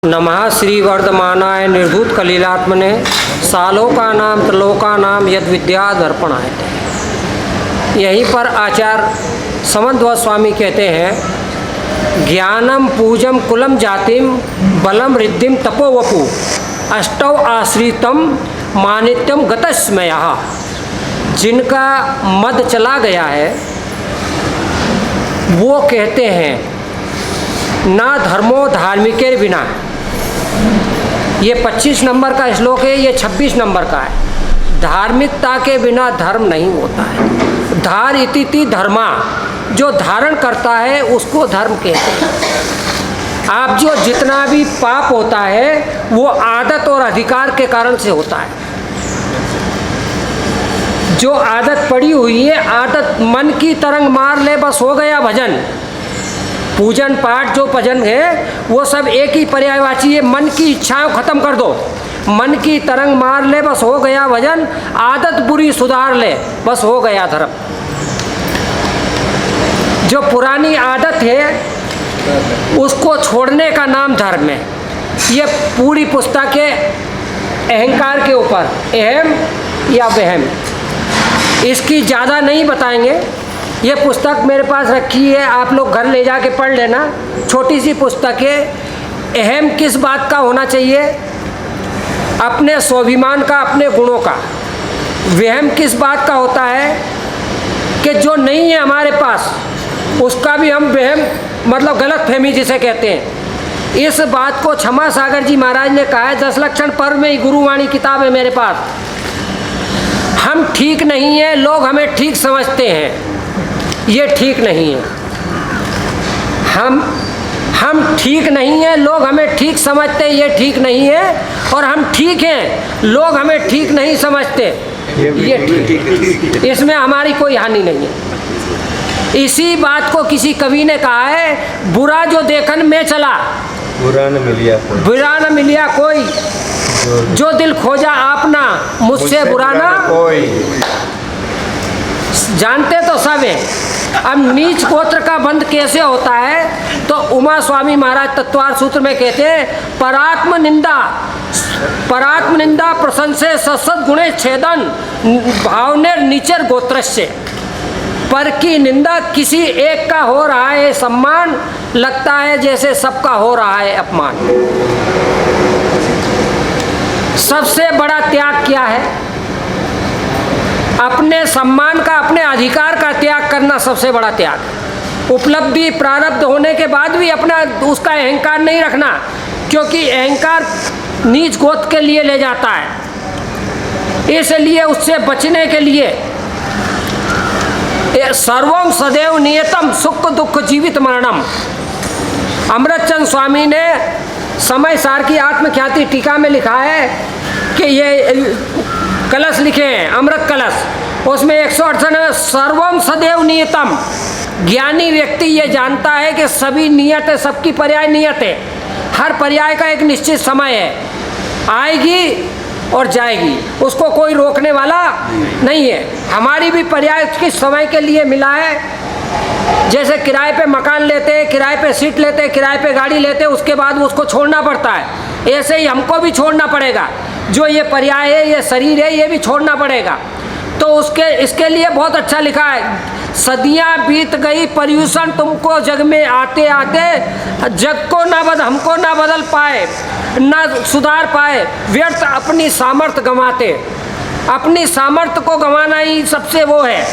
नमः श्री वर्धमानाय निर्भूत कलीलात्मने सालोका नाम त्रिलोका नाम यद विद्या दर्पणाय। यहीं पर आचार्य समन्वय स्वामी कहते हैं, ज्ञानम पूजम कुलम जातिम बलम रिद्धिम तपोवपु अष्टव आश्रितम मानित्यम गतस्मयः। जिनका मद चला गया है वो कहते हैं ना धर्मो धार्मिकेर बिना। ये 25 नंबर का श्लोक है, ये 26 नंबर का है। धार्मिकता के बिना धर्म नहीं होता है। धार इति धर्मा, जो धारण करता है उसको धर्म कहते हैं। आप जो जितना भी पाप होता है वो आदत और अधिकार के कारण से होता है। जो आदत पड़ी हुई है, आदत मन की तरंग मार ले बस हो गया भजन। पूजन पाठ जो भजन है वो सब एक ही पर्यायवाची है, मन की इच्छाएं खत्म कर दो। मन की तरंग मार ले बस हो गया भजन, आदत बुरी सुधार ले बस हो गया धर्म। जो पुरानी आदत है उसको छोड़ने का नाम धर्म है। ये पूरी पुस्तक है अहंकार के ऊपर, अहम या वहम। इसकी ज़्यादा नहीं बताएंगे। ये पुस्तक मेरे पास रखी है, आप लोग घर ले जाके पढ़ लेना। छोटी सी पुस्तक है। अहम किस बात का होना चाहिए? अपने स्वाभिमान का, अपने गुणों का। वहम किस बात का होता है कि जो नहीं है हमारे पास उसका भी हम वहम, मतलब गलत फहमी जिसे कहते हैं। इस बात को क्षमा सागर जी महाराज ने कहा है 10 लक्षण पर्व में ही, गुरुवाणी किताब है मेरे पास। हम ठीक नहीं हैं, लोग हमें ठीक समझते हैं, ये ठीक नहीं है। हम ठीक नहीं हैं, लोग हमें ठीक समझते हैं, ये ठीक नहीं है। और हम ठीक हैं, लोग हमें ठीक नहीं समझते, ये ठीक है। इसमें हमारी कोई हानि नहीं है। इसी बात को किसी कवि ने कहा है, बुरा जो देखन में चला बुरा न मिलिया कोई, जो दिल खोजा आपना मुझसे बुरा ना कोई। जानते तो सब हैं। अब नीच गोत्र का बंध कैसे होता है तो उमा स्वामी महाराज तत्वार सूत्र में कहते हैं, परात्म निंदा प्रशंसे सत्सद गुणे छेदन भावने नीचर गोत्रस्य। पर की निंदा किसी एक का हो रहा है सम्मान, लगता है जैसे सबका हो रहा है अपमान। सबसे बड़ा त्याग क्या है? अपने सम्मान का, अपने अधिकार का त्याग करना सबसे बड़ा त्याग। उपलब्धि प्रारब्ध होने के बाद भी अपना उसका अहंकार नहीं रखना, क्योंकि अहंकार नीच गोत्र के लिए ले जाता है। इसलिए उससे बचने के लिए सर्वं सदैव नियतम सुख दुख जीवित मरणम। अमृतचंद स्वामी ने समय सार की आत्मख्याति टीका में लिखा है कि ये कलश लिखे हैं, अमृत कलश, उसमें 168 सर्वम सदैव नियतम। ज्ञानी व्यक्ति ये जानता है कि सभी नियत है, सबकी पर्याय नियत है। हर पर्याय का एक निश्चित समय है, आएगी और जाएगी, उसको कोई रोकने वाला नहीं है। हमारी भी पर्याय किस समय के लिए मिला है। जैसे किराए पे मकान लेते, किराए पे सीट लेते, किराए पे गाड़ी लेते, उसके बाद उसको छोड़ना पड़ता है। ऐसे ही हमको भी छोड़ना पड़ेगा। जो ये पर्याय है, ये शरीर है, ये भी छोड़ना पड़ेगा। तो इसके लिए बहुत अच्छा लिखा है, सदियां बीत गई पर्यूषण तुमको जग में आते आते, जग को हमको ना बदल पाए ना सुधार पाए, व्यर्थ अपनी सामर्थ्य गंवाते। अपनी सामर्थ्य को गंवाना ही सबसे वो है।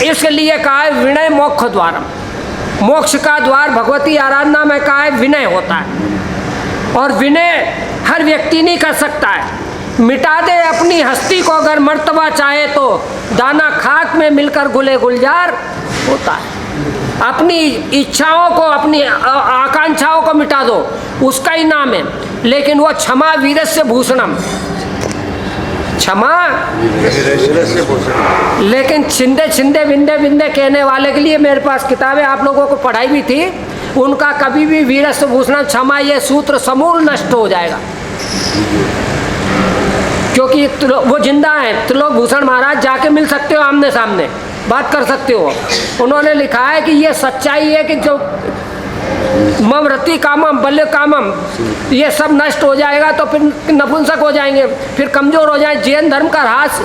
इसलिए कहा है विनय मोक्ष द्वारम। मोक्ष का द्वार भगवती आराधना में कहा है विनय होता है। और विनय हर व्यक्ति नहीं कर सकता है। मिटा दे अपनी हस्ती को अगर मर्तबा चाहे तो, दाना खाक में मिलकर गुले गुलजार होता है। अपनी इच्छाओं को, अपनी आकांक्षाओं को मिटा दो, उसका ही नाम है। लेकिन वो क्षमा वीरस्य भूषणम, क्षमा लेकिन छिंदे छिंदे बिंदे बिंदे कहने वाले के लिए मेरे पास किताबें आप लोगों को पढ़ाई भी थी। उनका कभी भी वीरस्य भूषणम क्षमा ये सूत्र समूल नष्ट हो जाएगा, क्योंकि वो जिंदा हैं। त्रिलोक भूषण महाराज, जाके मिल सकते हो, आमने सामने बात कर सकते हो। उन्होंने लिखा है कि ये सच्चाई है कि जो मम रति कामम बल्य कामम, ये सब नष्ट हो जाएगा तो फिर नपुंसक हो जाएंगे, फिर कमज़ोर हो जाएंगे। जैन धर्म का ह्रास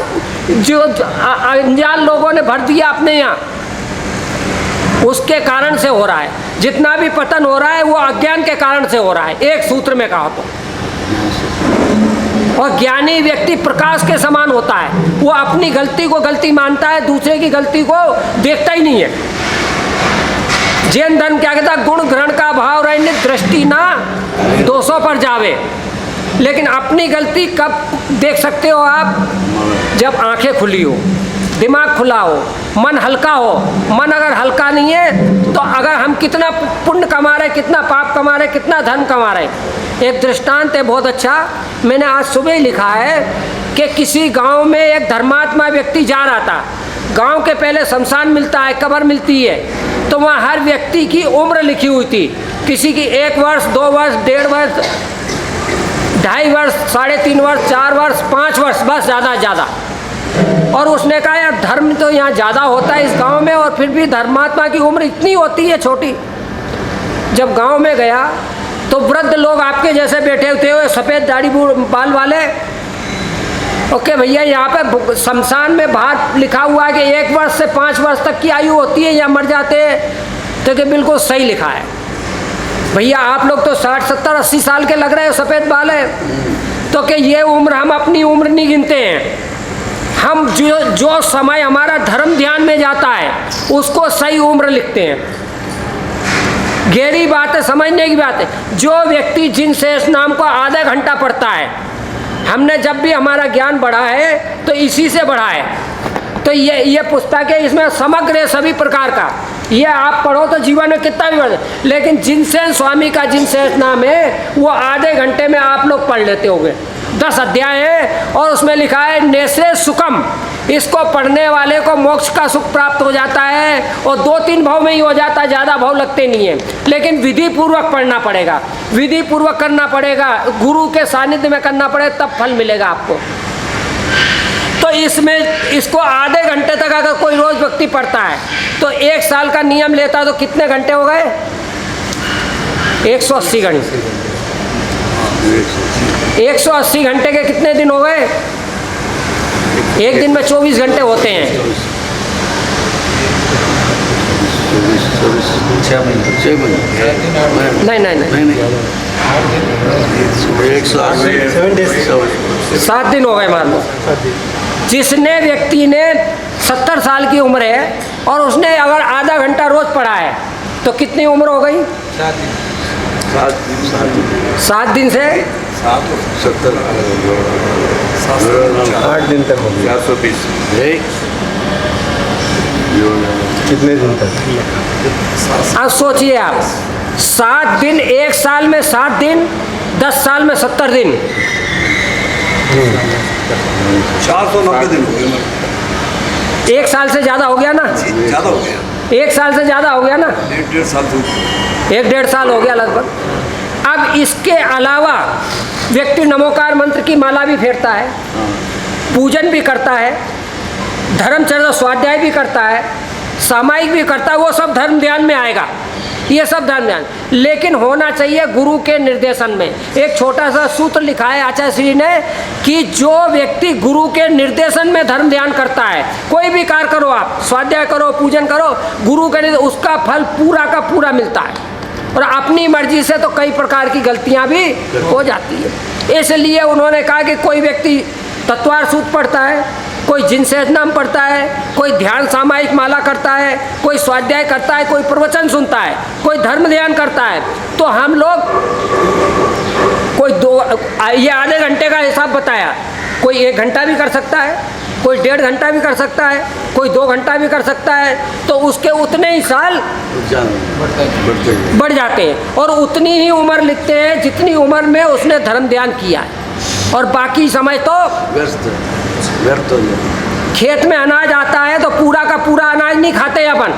जो अनजान लोगों ने भर दिया अपने यहाँ, उसके कारण से हो रहा है। जितना भी पतन हो रहा है वो अज्ञान के कारण से हो रहा है, एक सूत्र में कहा तो। और ज्ञानी व्यक्ति प्रकाश के समान होता है, वो अपनी गलती को गलती मानता है, दूसरे की गलती को देखता ही नहीं है। जैन धर्म क्या कहता है, गुण ग्रहण का भाव रहने दृष्टि ना दोषों पर जावे। लेकिन अपनी गलती कब देख सकते हो आप? जब आंखें खुली हो, दिमाग खुला हो, मन हल्का हो। मन अगर हल्का नहीं है तो अगर हम कितना पुण्य कमा रहे, कितना पाप कमा रहे, कितना धर्म कमा रहे। एक दृष्टांत है बहुत अच्छा, मैंने आज सुबह ही लिखा है कि किसी गांव में एक धर्मात्मा व्यक्ति जा रहा था। गांव के पहले शमशान मिलता है, कब्र मिलती है, तो वहाँ हर व्यक्ति की उम्र लिखी हुई थी। किसी की 1 वर्ष, 2 वर्ष, 1.5 वर्ष, 2.5 वर्ष, 3.5 वर्ष, 4 वर्ष, 5 वर्ष, बस ज़्यादा ज़्यादा। और उसने कहा यार धर्म तो यहाँ ज़्यादा होता है इस गांव में, और फिर भी धर्मात्मा की उम्र इतनी होती है छोटी। जब गांव में गया तो वृद्ध लोग आपके जैसे बैठे होते हुए, सफ़ेद दाढ़ी बाल वाले, ओके भैया यहाँ पे शमशान में बाहर लिखा हुआ है कि 1 वर्ष से 5 वर्ष तक की आयु होती है या मर जाते हैं, तो कि बिल्कुल सही लिखा है। भैया आप लोग तो 60, 70, 80 साल के लग रहे हो, सफ़ेद बाल है, तो कि ये उम्र हम अपनी उम्र नहीं गिनते हैं। हम जो समय हमारा धर्म ध्यान में जाता है उसको सही उम्र लिखते हैं। गहरी बात है, समझने की बात है। जो व्यक्ति जिन शेष नाम को आधा घंटा पढ़ता है, हमने जब भी हमारा ज्ञान बढ़ा है तो इसी से बढ़ा है। तो ये पुस्तक है, इसमें समग्र है सभी प्रकार का। ये आप पढ़ो तो जीवन में कितना भी बढ़े। लेकिन जिनसेन स्वामी का जिन शेष नाम है वो आधे घंटे में आप लोग पढ़ लेते होंगे। 10 अध्याय है और उसमें लिखा है नेसे सुखम, इसको पढ़ने वाले को मोक्ष का सुख प्राप्त हो जाता है, और 2-3 भाव में ही हो जाता है, ज़्यादा भाव लगते नहीं है। लेकिन विधि पूर्वक पढ़ना पड़ेगा, विधि पूर्वक करना पड़ेगा, गुरु के सानिध्य में करना पड़ेगा, तब फल मिलेगा आपको। तो इसमें इसको आधे घंटे तक अगर कोई रोज व्यक्ति पढ़ता है तो 1 साल का नियम लेता है तो कितने घंटे हो गए? 180 घंटे। 180 घंटे के कितने दिन हो गए? एक दिन में 24 घंटे होते हैं। 7 दिन हो गए मान लो। जिसने व्यक्ति ने 70 साल की उम्र है और उसने अगर आधा घंटा रोज पढ़ा है तो कितनी उम्र हो गई? 7 दिन से 70 8 दिन तक हो गया। 420 कितने दिन तक? अब सोचिए आप, 7 दिन, 1 साल में 7 दिन, 10 साल में 70 दिन, 490 दिन हो गए। 1 साल से ज़्यादा हो गया ना? ज़्यादा हो गया। 1 साल से ज़्यादा हो गया ना? 1.5 साल से 1-1.5 साल हो गया लगभग। अब इसके अलावा व्यक्ति नमोकार मंत्र की माला भी फेरता है, पूजन भी करता है, धर्मचर्या स्वाध्याय भी करता है, सामायिक भी करता है, वो सब धर्म ध्यान में आएगा। ये सब धर्म ध्यान, लेकिन होना चाहिए गुरु के निर्देशन में। एक छोटा सा सूत्र लिखा है आचार्य श्री ने कि जो व्यक्ति गुरु के निर्देशन में धर्म ध्यान करता है, कोई भी कार्य करो, आप स्वाध्याय करो, पूजन करो, गुरु के निर्देश, उसका फल पूरा का पूरा मिलता है। और अपनी मर्जी से तो कई प्रकार की गलतियां भी हो जाती है। इसलिए उन्होंने कहा कि कोई व्यक्ति तत्वार सूत्र पढ़ता है, कोई जिनसेठ नाम पढ़ता है, कोई ध्यान सामायिक माला करता है, कोई स्वाध्याय करता है, कोई प्रवचन सुनता है, कोई धर्म ध्यान करता है, तो हम लोग कोई ये आधे घंटे का हिसाब बताया, कोई 1 घंटा भी कर सकता है, कोई 1.5 घंटा भी कर सकता है, कोई 2 घंटा भी कर सकता है। तो उसके उतने ही साल बढ़ जाते हैं और उतनी ही उम्र लिखते हैं जितनी उम्र में उसने धर्म ध्यान किया है। और बाकी समय तो व्यर्थ हो जाता। खेत में अनाज आता है तो पूरा का पूरा अनाज नहीं खाते अपन,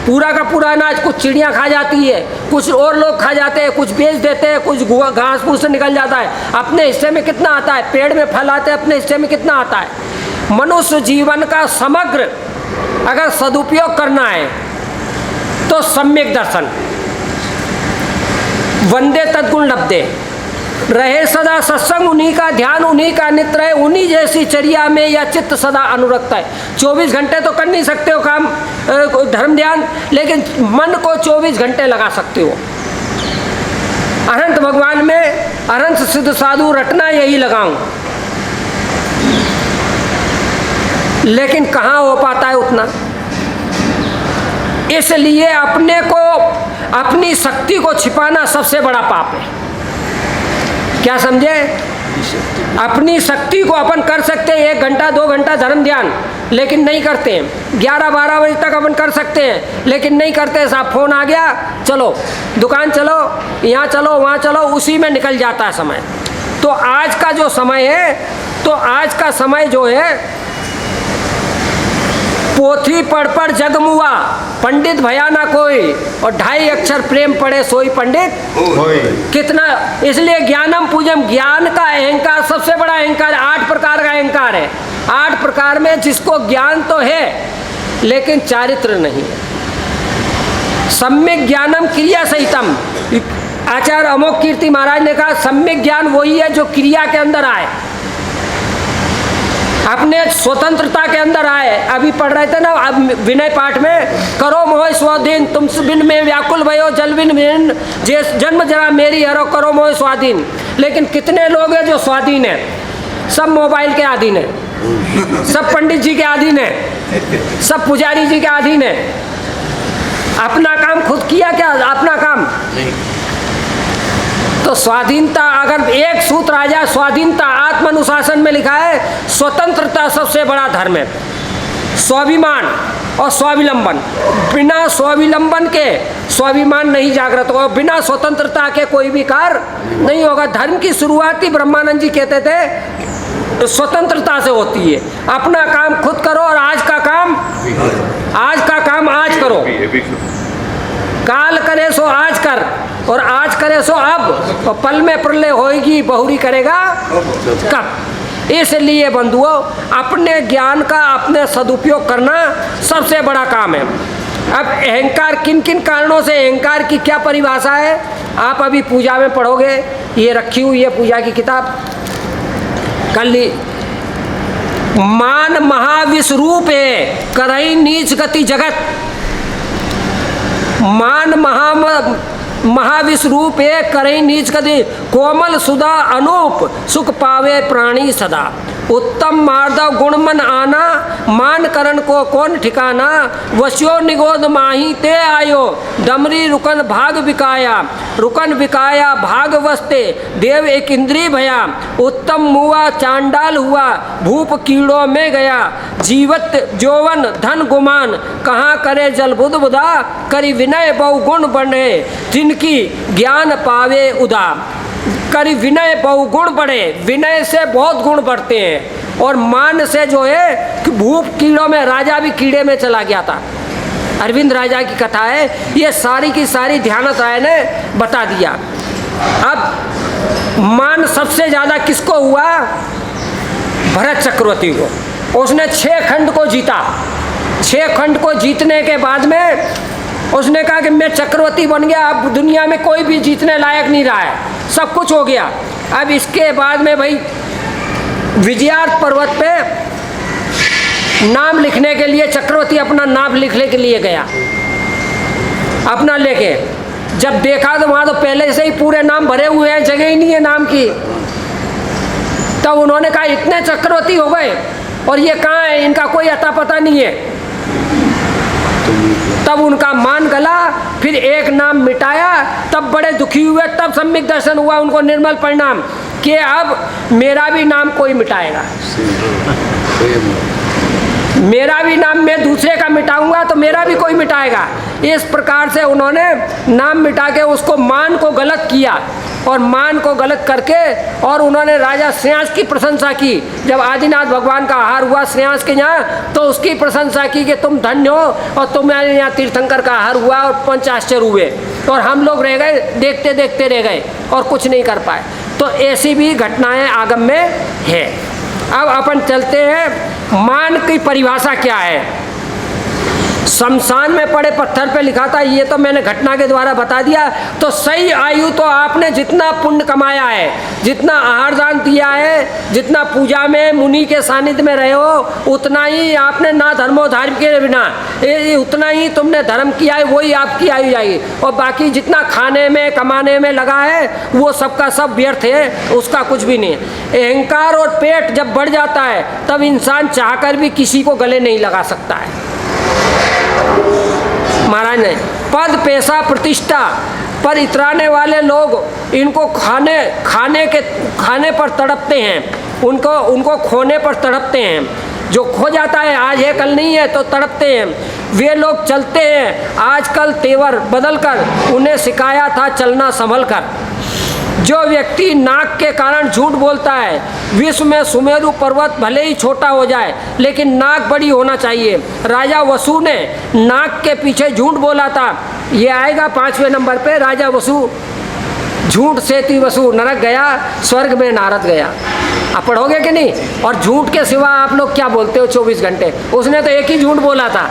पूरा का पूरा अनाज कुछ चिड़ियाँ खा जाती है, कुछ और लोग खा जाते हैं, कुछ बेच देते हैं, कुछ घास फूस से निकल जाता है। अपने हिस्से में कितना आता है? पेड़ में फल आते हैं, अपने हिस्से में कितना आता है? मनुष्य जीवन का समग्र अगर सदुपयोग करना है तो सम्यक दर्शन, वंदे तद्गुण लब्धे, रहे सदा सत्संग उन्हीं का, ध्यान उन्हीं का, नित्य रहे उन्हीं जैसी चर्या में, या चित्त सदा अनुरक्त है। 24 घंटे तो कर नहीं सकते हो काम धर्म ध्यान, लेकिन मन को 24 घंटे लगा सकते हो। अनंत भगवान में अनंत सिद्ध साधु रटना यही लगाऊं, लेकिन कहाँ हो पाता है उतना। इसलिए अपने को, अपनी शक्ति को छिपाना सबसे बड़ा पाप है। क्या समझे? अपनी शक्ति को अपन कर सकते हैं 1 घंटा 2 घंटा धर्म ध्यान, लेकिन नहीं करते हैं। 11-12 बजे तक अपन कर सकते हैं, लेकिन नहीं करते। साहब फोन आ गया, चलो दुकान चलो, यहाँ चलो वहाँ चलो, उसी में निकल जाता है समय। तो आज का जो समय है, तो आज का समय जो है, पोथी पढ़ जगमुआ, पंडित भया ना कोई, और 2.5 अक्षर प्रेम पढ़े सोई पंडित कितना। इसलिए ज्ञानम पूजम, ज्ञान का अहंकार सबसे बड़ा अहंकार। 8 प्रकार का अहंकार है। 8 प्रकार में जिसको ज्ञान तो है लेकिन चारित्र नहीं है। सम्यक ज्ञानम क्रिया सहितम, आचार्य अमोघ कीर्ति महाराज ने कहा सम्यक ज्ञान वही है जो क्रिया के अंदर आए, अपने स्वतंत्रता के अंदर आए। अभी पढ़ रहे थे ना अब विनय पाठ में, करो मोह स्वाधीन तुम बिन में व्याकुल भयो, जल बिन बिन जन्म जरा मेरी हरो, करो मोह स्वाधीन। लेकिन कितने लोग हैं जो स्वाधीन है? सब मोबाइल के अधीन है, सब पंडित जी के अधीन है, सब पुजारी जी के अधीन है। अपना काम खुद किया क्या? अपना काम नहीं। तो स्वाधीनता, अगर एक सूत्र आ जाए, स्वाधीनता, आत्म अनुशासन में लिखा है स्वतंत्रता सबसे बड़ा धर्म है। स्वाभिमान और स्वावलंबन, बिना स्वावलंबन के स्वाभिमान नहीं जागृत होगा, बिना स्वतंत्रता के कोई भी कार्य नहीं होगा। धर्म की शुरुआत ही ब्रह्मानंद जी कहते थे स्वतंत्रता से होती है। अपना काम खुद करो, और आज का काम आज करो। काल करे सो आज कर, और आज करे सो अब, और पल में प्रलय होएगी, बहुरी करेगा कब। इसलिए बंधुओं, अपने ज्ञान का अपने सदुपयोग करना सबसे बड़ा काम है। अब अहंकार, किन किन कारणों से अहंकार की क्या परिभाषा है आप अभी पूजा में पढ़ोगे। ये रखी हुई है पूजा की किताब, कर ली। मान महाविश्वरूप है, करई नीच गति जगत। मान महाविश्वरूप है, करे नीच गति, कोमल सुधा अनूप, सुख पावे प्राणी सदा। उत्तम मार्दव गुण मन आना, मान करण को कौन ठिकाना। वस्यो निगोद माही ते आयो, डमरी रुकन भाग विकाया। रुकन विकाया भाग वस्ते, देव एक इंद्री भया। उत्तम मुआ चांडाल हुआ, भूप कीड़ों में गया। जीवत जोवन धन गुमान, कहाँ करे जल बुध बुधा। करी विनय बहु गुण बने, जिनकी ज्ञान पावे उदा। करी विनय बहु गुण बढ़े, विनय से बहुत गुण बढ़ते हैं। और मान से जो है कि भूप कीड़ों में, राजा भी कीड़े में चला गया था। अरविंद राजा की कथा है, ये सारी की सारी ध्यानत राय ने बता दिया। अब मान सबसे ज़्यादा किसको हुआ? भरत चक्रवर्ती को। उसने 6 खंड को जीता। 6 खंड को जीतने के बाद में उसने कहा कि मैं चक्रवर्ती बन गया, अब दुनिया में कोई भी जीतने लायक नहीं रहा है, सब कुछ हो गया। अब इसके बाद में भाई विजयार्थ पर्वत पे नाम लिखने के लिए चक्रवर्ती अपना नाम लिखने के लिए गया, अपना लेके। जब देखा तो वहाँ तो पहले से ही पूरे नाम भरे हुए हैं, जगह ही नहीं है नाम की। तब उन्होंने कहा इतने चक्रवर्ती हो गए और ये कहाँ है, इनका कोई अता पता नहीं है। तब उनका मान गला, फिर एक नाम मिटाया, तब बड़े दुखी हुए। तब सम्यक दर्शन हुआ उनको, निर्मल परिणाम, कि अब मेरा भी नाम कोई मिटाएगा। मेरा भी नाम मैं दूसरे का मिटाऊंगा तो मेरा भी कोई मिटाएगा। इस प्रकार से उन्होंने नाम मिटा के उसको मान को गलत किया, और मान को गलत करके और उन्होंने राजा श्रेयांस की प्रशंसा की। जब आदिनाथ भगवान का आहार हुआ श्रेयांस के यहाँ, तो उसकी प्रशंसा की कि तुम धन्य हो, और तुम्हारे यहाँ तीर्थंकर का आहार हुआ और 5 आश्चर्य हुए, और हम लोग रह गए, देखते देखते रह गए और कुछ नहीं कर पाए। तो ऐसी भी घटनाएं आगम में है। अब अपन चलते हैं, मान की परिभाषा क्या है। शमशान में पड़े पत्थर पे लिखा था, ये तो मैंने घटना के द्वारा बता दिया। तो सही आयु तो आपने जितना पुण्य कमाया है, जितना आहार दान दिया है, जितना पूजा में मुनि के सानिध्य में रहे हो, उतना ही आपने ना धर्मोधार्म के बिना उतना ही तुमने धर्म किया है, वही आपकी आयु जाएगी। और बाकी जितना खाने में कमाने में लगा है वो सबका सब व्यर्थ है, उसका कुछ भी नहीं है। अहंकार और पेट जब बढ़ जाता है तब इंसान चाहकर भी किसी को गले नहीं लगा सकता है। महाराज ने पद पैसा प्रतिष्ठा पर इतराने वाले लोग इनको खाने पर तड़पते हैं, उनको खोने पर तड़पते हैं। जो खो जाता है आज है कल नहीं है तो तड़पते हैं। वे लोग चलते हैं आजकल तेवर बदल कर, उन्हें सिखाया था चलना संभल कर। जो व्यक्ति नाक के कारण झूठ बोलता है, विश्व में सुमेरु पर्वत भले ही छोटा हो जाए लेकिन नाक बड़ी होना चाहिए। राजा वसु ने नाक के पीछे झूठ बोला था। ये आएगा 5वें नंबर पे। राजा वसु, झूठ सेती वसु, नरक गया स्वर्ग में नारद गया। आप पढ़ोगे कि नहीं? और झूठ के सिवा आप लोग क्या बोलते हो 24 घंटे? उसने तो एक ही झूठ बोला था।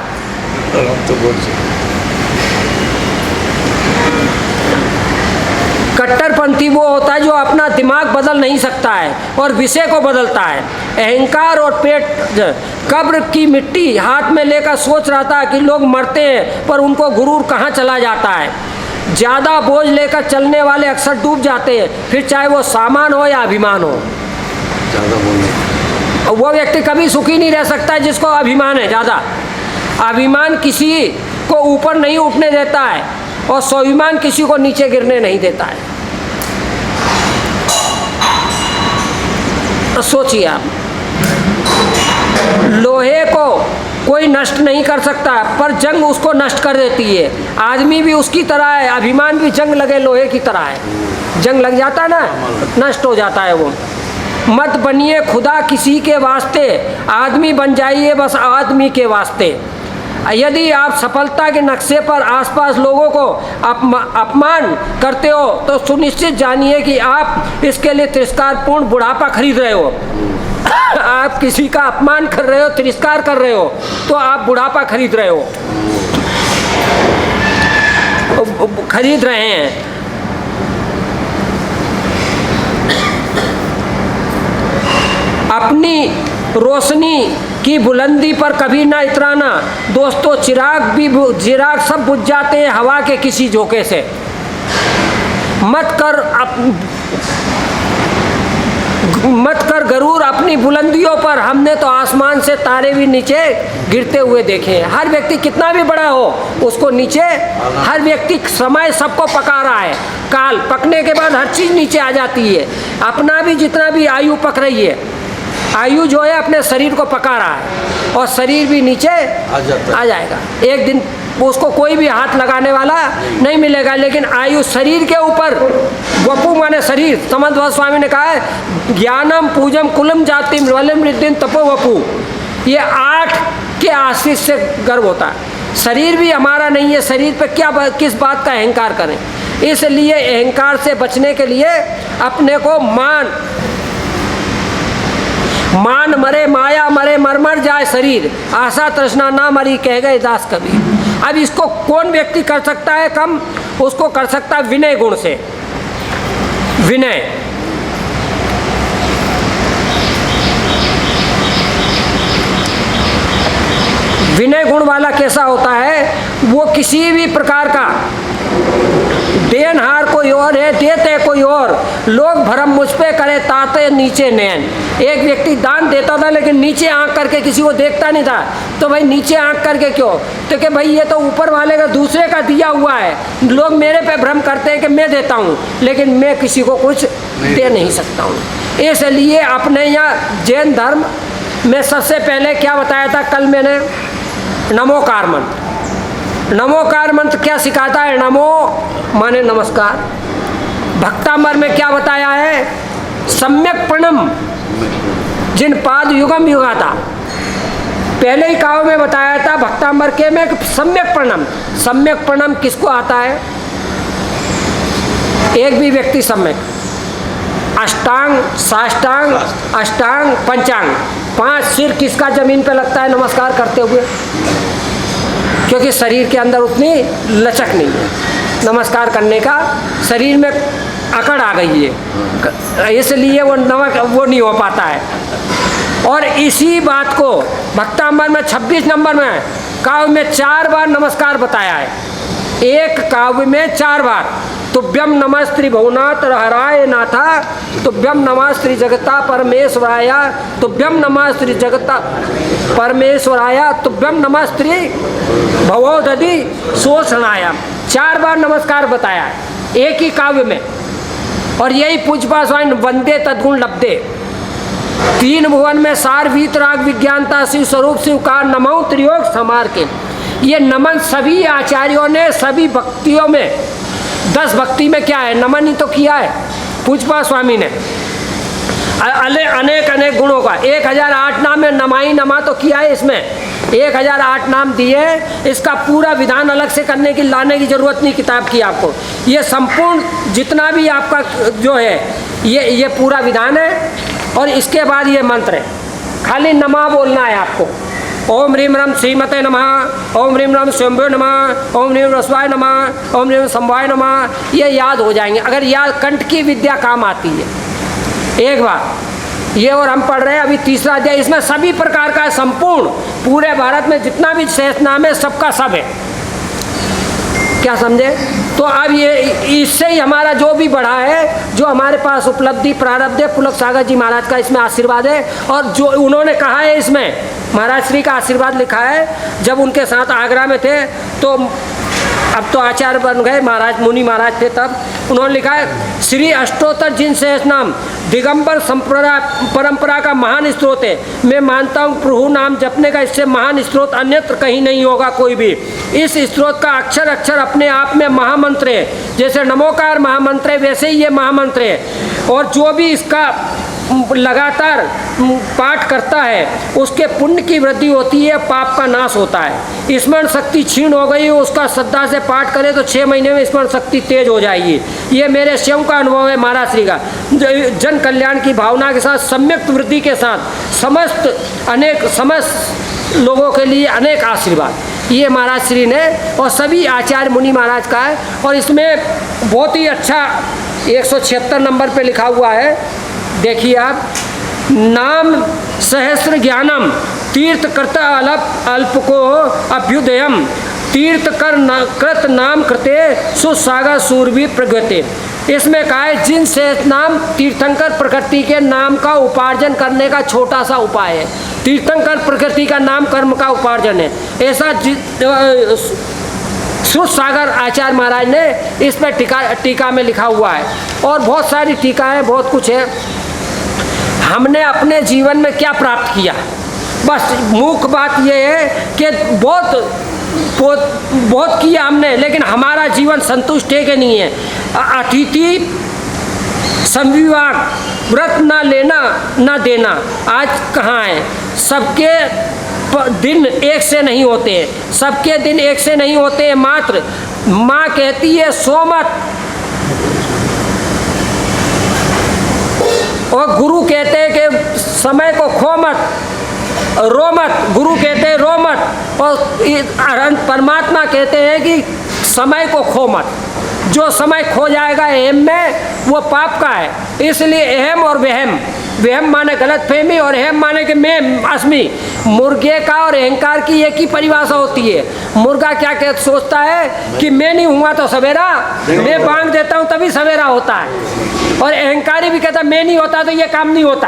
कट्टरपंथी वो होता है जो अपना दिमाग बदल नहीं सकता है और विषय को बदलता है। अहंकार और पेट कब्र की मिट्टी हाथ में लेकर सोच रहा था कि लोग मरते हैं पर उनको गुरूर कहाँ चला जाता है। ज़्यादा बोझ लेकर चलने वाले अक्सर डूब जाते हैं, फिर चाहे वो सामान हो या अभिमान हो। वो व्यक्ति कभी सुखी नहीं रह सकता है जिसको अभिमान है ज़्यादा। अभिमान किसी को ऊपर नहीं उठने देता है और स्वाभिमान किसी को नीचे गिरने नहीं देता है। तो सोचिए आप, लोहे को कोई नष्ट नहीं कर सकता पर जंग उसको नष्ट कर देती है। आदमी भी उसकी तरह है, अभिमान भी जंग लगे लोहे की तरह है। जंग लग जाता है ना, नष्ट हो जाता है वो। मत बनिए खुदा किसी के वास्ते, आदमी बन जाइए बस आदमी के वास्ते। यदि आप सफलता के नक्शे पर आसपास लोगों को अपमान करते हो तो सुनिश्चित जानिए कि आप इसके लिए तिरस्कारपूर्ण बुढ़ापा खरीद रहे हो। आप किसी का अपमान कर रहे हो, तिरस्कार कर रहे हो तो आप बुढ़ापा खरीद रहे हो, खरीद रहे हैं। अपनी रोशनी की बुलंदी पर कभी ना इतराना दोस्तों। चिराग सब बुझ जाते हैं हवा के किसी झोंके से। मत कर गरूर अपनी बुलंदियों पर, हमने तो आसमान से तारे भी नीचे गिरते हुए देखे हैं। हर व्यक्ति कितना भी बड़ा हो उसको नीचे, हर व्यक्ति समय सबको पका रहा है। काल पकने के बाद हर चीज़ नीचे आ जाती है। अपना भी जितना भी आयु पक रही है, आयु जो है अपने शरीर को पका रहा है और शरीर भी नीचे आ जाएगा। एक दिन उसको कोई भी हाथ लगाने वाला नहीं मिलेगा। लेकिन आयु शरीर के ऊपर, वपु माने शरीर, समन्वय स्वामी ने कहा है ज्ञानम पूजम कुलम जातिम वलम रिद्धिम तपो वपु। ये 8 के आशीष से गर्व होता है। शरीर भी हमारा नहीं है, शरीर पे किस बात का अहंकार करें। इसलिए अहंकार से बचने के लिए अपने को मान मरे माया मरे मर जाए शरीर, आशा तृष्णा ना मरी कह गए दास कबीर। अब इसको कौन व्यक्ति कर सकता है कम? उसको कर सकता है विनय गुण से। विनय, विनय गुण वाला कैसा होता है? वो किसी भी प्रकार का देनहार कोई और है, देते कोई और। लोग भरम मुझ पे करे ताते नीचे नैन। एक व्यक्ति दान देता था लेकिन नीचे आंख करके किसी को देखता नहीं था। तो भाई नीचे आंख करके क्यों? तो कि भाई ये तो ऊपर वाले का दूसरे का दिया हुआ है। लोग मेरे पे भ्रम करते हैं कि मैं देता हूँ लेकिन मैं किसी को कुछ दे नहीं सकता हूँ। इसलिए अपने यहाँ जैन धर्म में सबसे पहले क्या बताया था कल मैंने? नमोकार मंत्र। नमोकार मंत्र क्या सिखाता है? नमो माने नमस्कार। भक्तामर में क्या बताया है? सम्यक प्रणम जिन पाद युगम युगाता। पहले ही काव्य में बताया था भक्तामर के में सम्यक प्रणम। सम्यक प्रणम किसको आता है? एक भी व्यक्ति सम्यक, अष्टांग, साष्टांग, अष्टांग, पंचांग, 5 सिर किसका जमीन पे लगता है नमस्कार करते हुए? क्योंकि शरीर के अंदर उतनी लचक नहीं है, नमस्कार करने का शरीर में अकड़ आ गई है, इसलिए वो नहीं हो पाता है। और इसी बात को भक्तामृत में 26 नंबर में काव्य में 4 बार नमस्कार बताया है, एक काव्य में 4 बार। तुभ्यम नमस्त्री भुवनाथ हराय नाथा, तुभ्यम नमस्त्री जगता परमेश्वराय, तुभ्यम नमस्त्री जगता परमेश्वराय, तुभ्यम नमस्त्री भवोदधि शोषणाय। 4 बार नमस्कार बताया है एक ही काव्य में। और यही पूजपा स्वाइन वंदे तद्गुण लब्धे, 3 भुवन में सार वीतराग विज्ञानता शिव स्वरूप शिव का नमो त्रियोग समार के। ये नमन सभी आचार्यों ने सभी भक्तियों में 10 भक्ति में क्या है नमन ही तो किया है पूजपा स्वामी ने, अनेक अनेक गुणों का। 1008 नाम में नमाई नमा तो किया है, इसमें 1008 नाम दिए। इसका पूरा विधान अलग से करने की लाने की जरूरत नहीं किताब की आपको। ये संपूर्ण जितना भी आपका जो है ये पूरा विधान है। और इसके बाद ये मंत्र है, खाली नमा बोलना है आपको। ओम ह्रीम रम श्रीमते नमः, ओम ह्रीम रम स्वयंभो नमः, ओम ह्रीम रस्वाय नमः, ओम ह्रीम संभवाय नमः। ये याद हो जाएंगे अगर याद, कंठ की विद्या काम आती है एक बार। ये और हम पढ़ रहे हैं अभी 3रा अध्याय, इसमें सभी प्रकार का संपूर्ण पूरे भारत में जितना भी शेष नाम है सबका सब है, क्या समझे। तो अब ये इससे ही हमारा जो भी बढ़ा है, जो हमारे पास उपलब्धि प्रारब्ध है, पुलक सागर जी महाराज का इसमें आशीर्वाद है। और जो उन्होंने कहा है इसमें महाराज श्री का आशीर्वाद लिखा है, जब उनके साथ आगरा में थे तो अब तो आचार्य बन गए महाराज, मुनि महाराज थे तब, उन्होंने लिखा है श्री अष्टोत्तर जिन शेष नाम दिगंबर परंपरा का महान स्रोत है। मैं मानता हूँ प्रभु नाम जपने का इससे महान स्रोत अन्यत्र कहीं नहीं होगा कोई भी। इस स्रोत का अक्षर अक्षर अपने आप में महामंत्र है, जैसे नमोकार महामंत्र है वैसे ही ये महामंत्र है। और जो भी इसका लगातार पाठ करता है उसके पुण्य की वृद्धि होती है, पाप का नाश होता है। स्मरण शक्ति क्षीण हो गई, उसका श्रद्धा से पाठ करे तो 6 महीने में स्मरण शक्ति तेज हो जाएगी। ये मेरे स्वयं का अनुभव है महाराज श्री का। जन कल्याण की भावना के साथ सम्यक वृद्धि के साथ समस्त लोगों के लिए अनेक आशीर्वाद ये महाराज श्री ने और सभी आचार्य मुनि महाराज का है। और इसमें बहुत ही अच्छा 176 नंबर पे लिखा हुआ है, देखिए आप, नाम सहस्र ज्ञानम तीर्थ करता अल्प को अभ्युदयम तीर्थ कर कृत नाम कृते सुसागर सूरवीर प्रगति। इसमें कहा है जिन शेष नाम तीर्थंकर प्रकृति के नाम का उपार्जन करने का छोटा सा उपाय है। तीर्थंकर प्रकृति का नाम कर्म का उपार्जन है, ऐसा सुसागर आचार्य महाराज ने इस पर टीका में लिखा हुआ है। और बहुत सारी टीका है, बहुत कुछ है। हमने अपने जीवन में क्या प्राप्त किया, बस मुख्य बात यह है कि बहुत किया हमने, लेकिन हमारा जीवन संतुष्ट है कि नहीं है। अतिथि संविवाद व्रत ना लेना ना देना आज कहाँ है। सबके दिन एक से नहीं होते हैं, सबके दिन एक से नहीं होते हैं। मात्र माँ कहती है सो मत, और गुरु कहते हैं कि समय को खो मत, रो मत। गुरु कहते हैं रो मत, और परमात्मा कहते हैं कि समय को खो मत। जो समय खो जाएगा अहम में वो पाप का है। इसलिए अहम और वहम, वहम माने गलत फहमी और अहम माने कि मैं अस्मि। मुर्गे का और अहंकार की एक ही परिभाषा होती है। मुर्गा क्या सोचता है कि मैं नहीं हुआ तो सवेरा, मैं बांग देता हूँ तभी सवेरा होता है। और अहंकारी भी कहता मैं नहीं होता तो ये काम नहीं होता।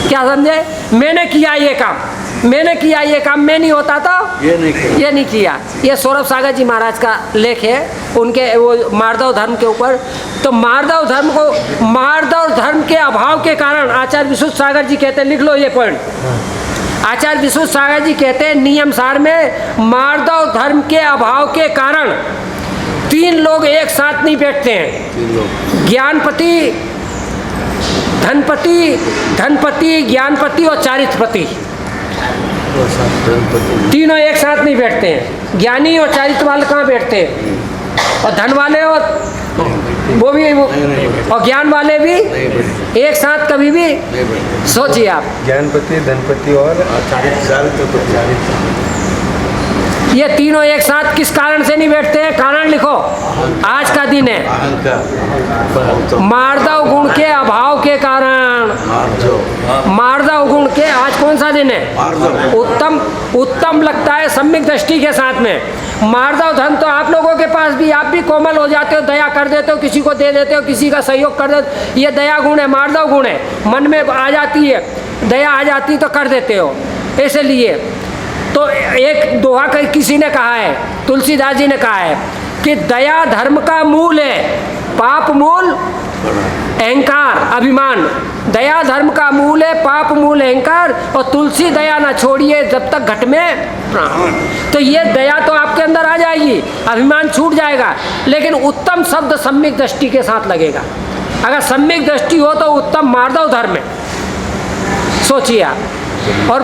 क्या समझे, मैंने किया ये काम, मैंने किया ये काम, मैं नहीं होता तो ये नहीं किया। ये सौरभ सागर जी महाराज का लेख है, उनके वो मार्दव धर्म के ऊपर। तो मार्दव धर्म को, मार्दव धर्म के अभाव के कारण आचार्य विशुद्ध सागर जी कहते हैं, लिख लो ये पॉइंट। आचार्य विशुद्ध सागर जी कहते हैं नियम सार में मार्दव धर्म के अभाव के कारण 3 लोग एक साथ नहीं बैठते हैं। ज्ञानपति, धनपति, ज्ञानपति और चारित्रपति, तीनों एक साथ नहीं बैठते हैं। ज्ञानी और चारित्र वाले कहाँ बैठते हैं, और धन वाले और वो भी और ज्ञान वाले भी एक साथ कभी भी। सोचिए आप, ज्ञानपति, धनपति और चारित्र। ये तीनों एक साथ किस कारण से नहीं बैठते हैं? कारण लिखो। आज का दिन है मार्दव गुण के अभाव के कारण। मार्दव गुण के, आज कौन सा दिन है? उत्तम लगता है सम्यक दृष्टि के साथ में। मार्दव धन तो आप लोगों के पास भी, आप भी कोमल हो जाते हो, दया कर देते हो, किसी को दे देते हो, किसी का सहयोग कर देते हो। ये दया गुण है, मार्दव गुण है, मन में आ जाती है दया, आ जाती तो कर देते हो। इसलिए तो एक दोहा किसी ने कहा है, तुलसीदास जी ने कहा है कि दया धर्म का मूल है, पाप मूल अहंकार अभिमान। दया धर्म का मूल है, पाप मूल अहंकार, और तुलसी दया ना छोड़िए जब तक घट में प्राण। तो ये दया तो आपके अंदर आ जाएगी, अभिमान छूट जाएगा, लेकिन उत्तम शब्द सम्यक दृष्टि के साथ लगेगा। अगर सम्यक दृष्टि हो तो उत्तम मार्दव धर्म है, सोचिए आप। और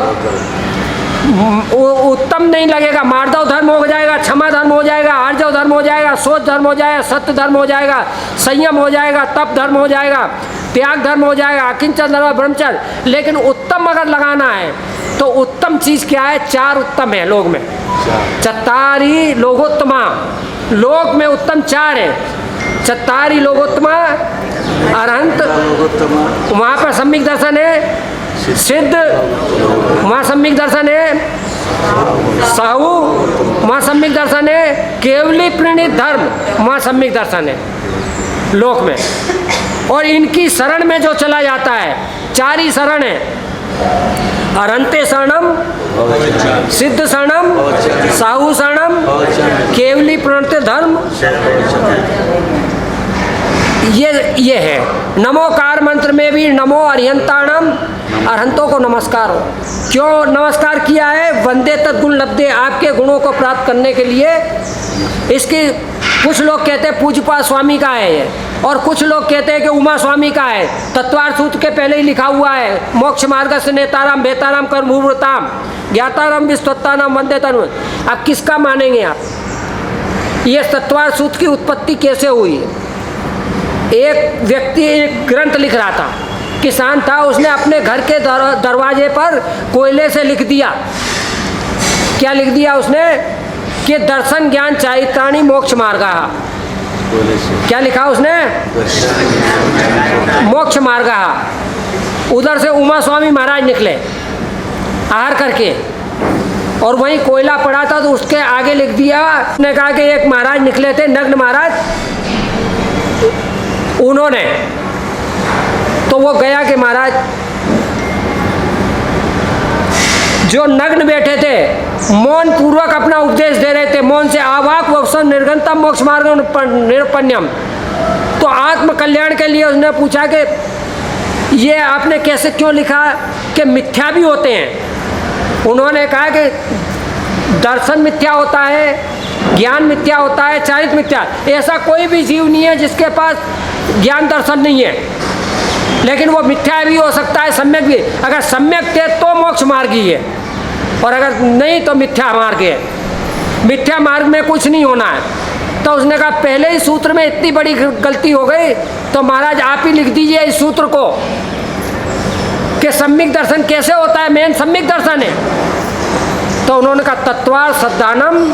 उत्तम नहीं लगेगा, मार्दव धर्म हो जाएगा, क्षमा धर्म हो जाएगा, आर्जव धर्म हो जाएगा, शोच धर्म हो जाएगा, सत्य धर्म हो जाएगा, संयम हो जाएगा, तप धर्म हो जाएगा, त्याग धर्म हो जाएगा, अकिंचन धर्म, ब्रह्मचर्य। लेकिन उत्तम अगर लगाना है तो उत्तम चीज क्या है? 4 उत्तम है लोग में, चत्तारी लोकोत्तमा। लोक में उत्तम 4 है, चत्तारी लोकोत्तमा, अरहंत, वहाँ पर सम्यक दर्शन है, सिद्ध वहाँ सम्यक दर्शन है, साहू वहाँ सम्यक दर्शन है, केवली प्रणीत धर्म वहाँ सम्यक दर्शन है लोक में। और इनकी शरण में जो चला जाता है, 4 ही शरण है, अरहंते शरणम, सिद्ध शरणम, साहू शरणम, केवली प्रणीत धर्म। ये है। नमोकार मंत्र में भी नमो अरिहंताणम, अरहंतों को नमस्कार हो। क्यों नमस्कार किया है? वंदे तद्गुण लब्धे, आपके गुणों को प्राप्त करने के लिए। इसकी कुछ लोग कहते हैं पूज्यपाद स्वामी का है ये, और कुछ लोग कहते हैं कि उमा स्वामी का है। तत्वार्थ सूत्र के पहले ही लिखा हुआ है, मोक्ष मार्ग से नेताराम बेताराम कर मुहूर्ताम ज्ञाताराम विस्तत्तानाम वंदे तनु। अब किसका मानेंगे आप? ये तत्वार्थ सूत्र की उत्पत्ति कैसे हुई? एक व्यक्ति एक ग्रंथ लिख रहा था, किसान था, उसने अपने घर के दरवाजे पर कोयले से लिख दिया। क्या लिख दिया उसने? कि दर्शन ज्ञान चारित्राणि मोक्ष मार्ग। क्या लिखा उसने? मोक्ष मार्ग। उधर से उमा स्वामी महाराज निकले आहार करके, और वहीं कोयला पड़ा था तो उसके आगे लिख दिया। उसने कहा कि एक महाराज निकले थे, नग्न महाराज, उन्होंने तो वो गया कि महाराज जो नग्न बैठे थे मौन पूर्वक अपना उपदेश दे रहे थे, मौन से आवाक वत्सम निर्गंतम मोक्ष मार्ग निरपण्यम। तो आत्म कल्याण के लिए उसने पूछा कि ये आपने कैसे क्यों लिखा कि मिथ्या भी होते हैं? उन्होंने कहा कि दर्शन मिथ्या होता है, ज्ञान मिथ्या होता है, चारित्र मिथ्या। ऐसा कोई भी जीव नहीं है जिसके पास ज्ञान दर्शन नहीं है, लेकिन वो मिथ्या भी हो सकता है, सम्यक भी। अगर सम्यक थे तो मोक्ष मार्ग ही है, और अगर नहीं तो मिथ्या मार्ग है। मिथ्या मार्ग में कुछ नहीं होना है। तो उसने कहा पहले ही सूत्र में इतनी बड़ी गलती हो गई, तो महाराज आप ही लिख दीजिए इस सूत्र को कि सम्यक दर्शन कैसे होता है, मेन सम्यक दर्शन है। तो उन्होंने कहा तत्वार सद्दानम।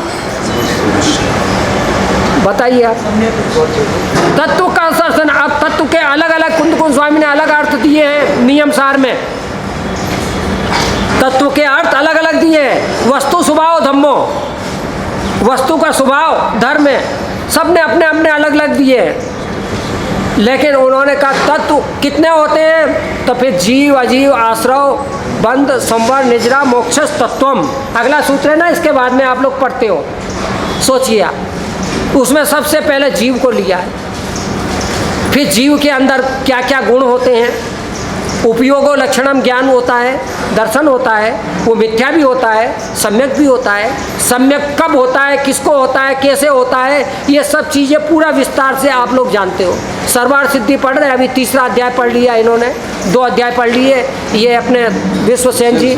बताइए आप, तत्व का दर्शन। अब तत्व के अलग अलग कुंद स्वामी ने अलग अर्थ दिए हैं नियम सार में, तत्व के अर्थ अलग अलग दिए हैं। वस्तु स्वभाव धम्मो, वस्तु का स्वभाव धर्म है, सब ने अपने अपने अलग अलग दिए हैं। लेकिन उन्होंने कहा तत्व कितने होते हैं? तो फिर जीव अजीव आश्रव बंध संवर निजरा मोक्षस तत्वम, अगला सूत्र है ना, इसके बाद में आप लोग पढ़ते हो। सोचिए आप, उसमें सबसे पहले जीव को लिया है। फिर जीव के अंदर क्या क्या गुण होते हैं? उपयोगो लक्षणम ज्ञान होता है, दर्शन होता है, वो मिथ्या भी होता है, सम्यक भी होता है। सम्यक कब होता है, किसको होता है, कैसे होता है, ये सब चीज़ें पूरा विस्तार से आप लोग जानते हो। सर्वार्थ सिद्धि पढ़ रहे हैं, अभी 3रा अध्याय पढ़ लिया इन्होंने, 2 अध्याय पढ़ लिए। ये अपने विश्वसेन जी,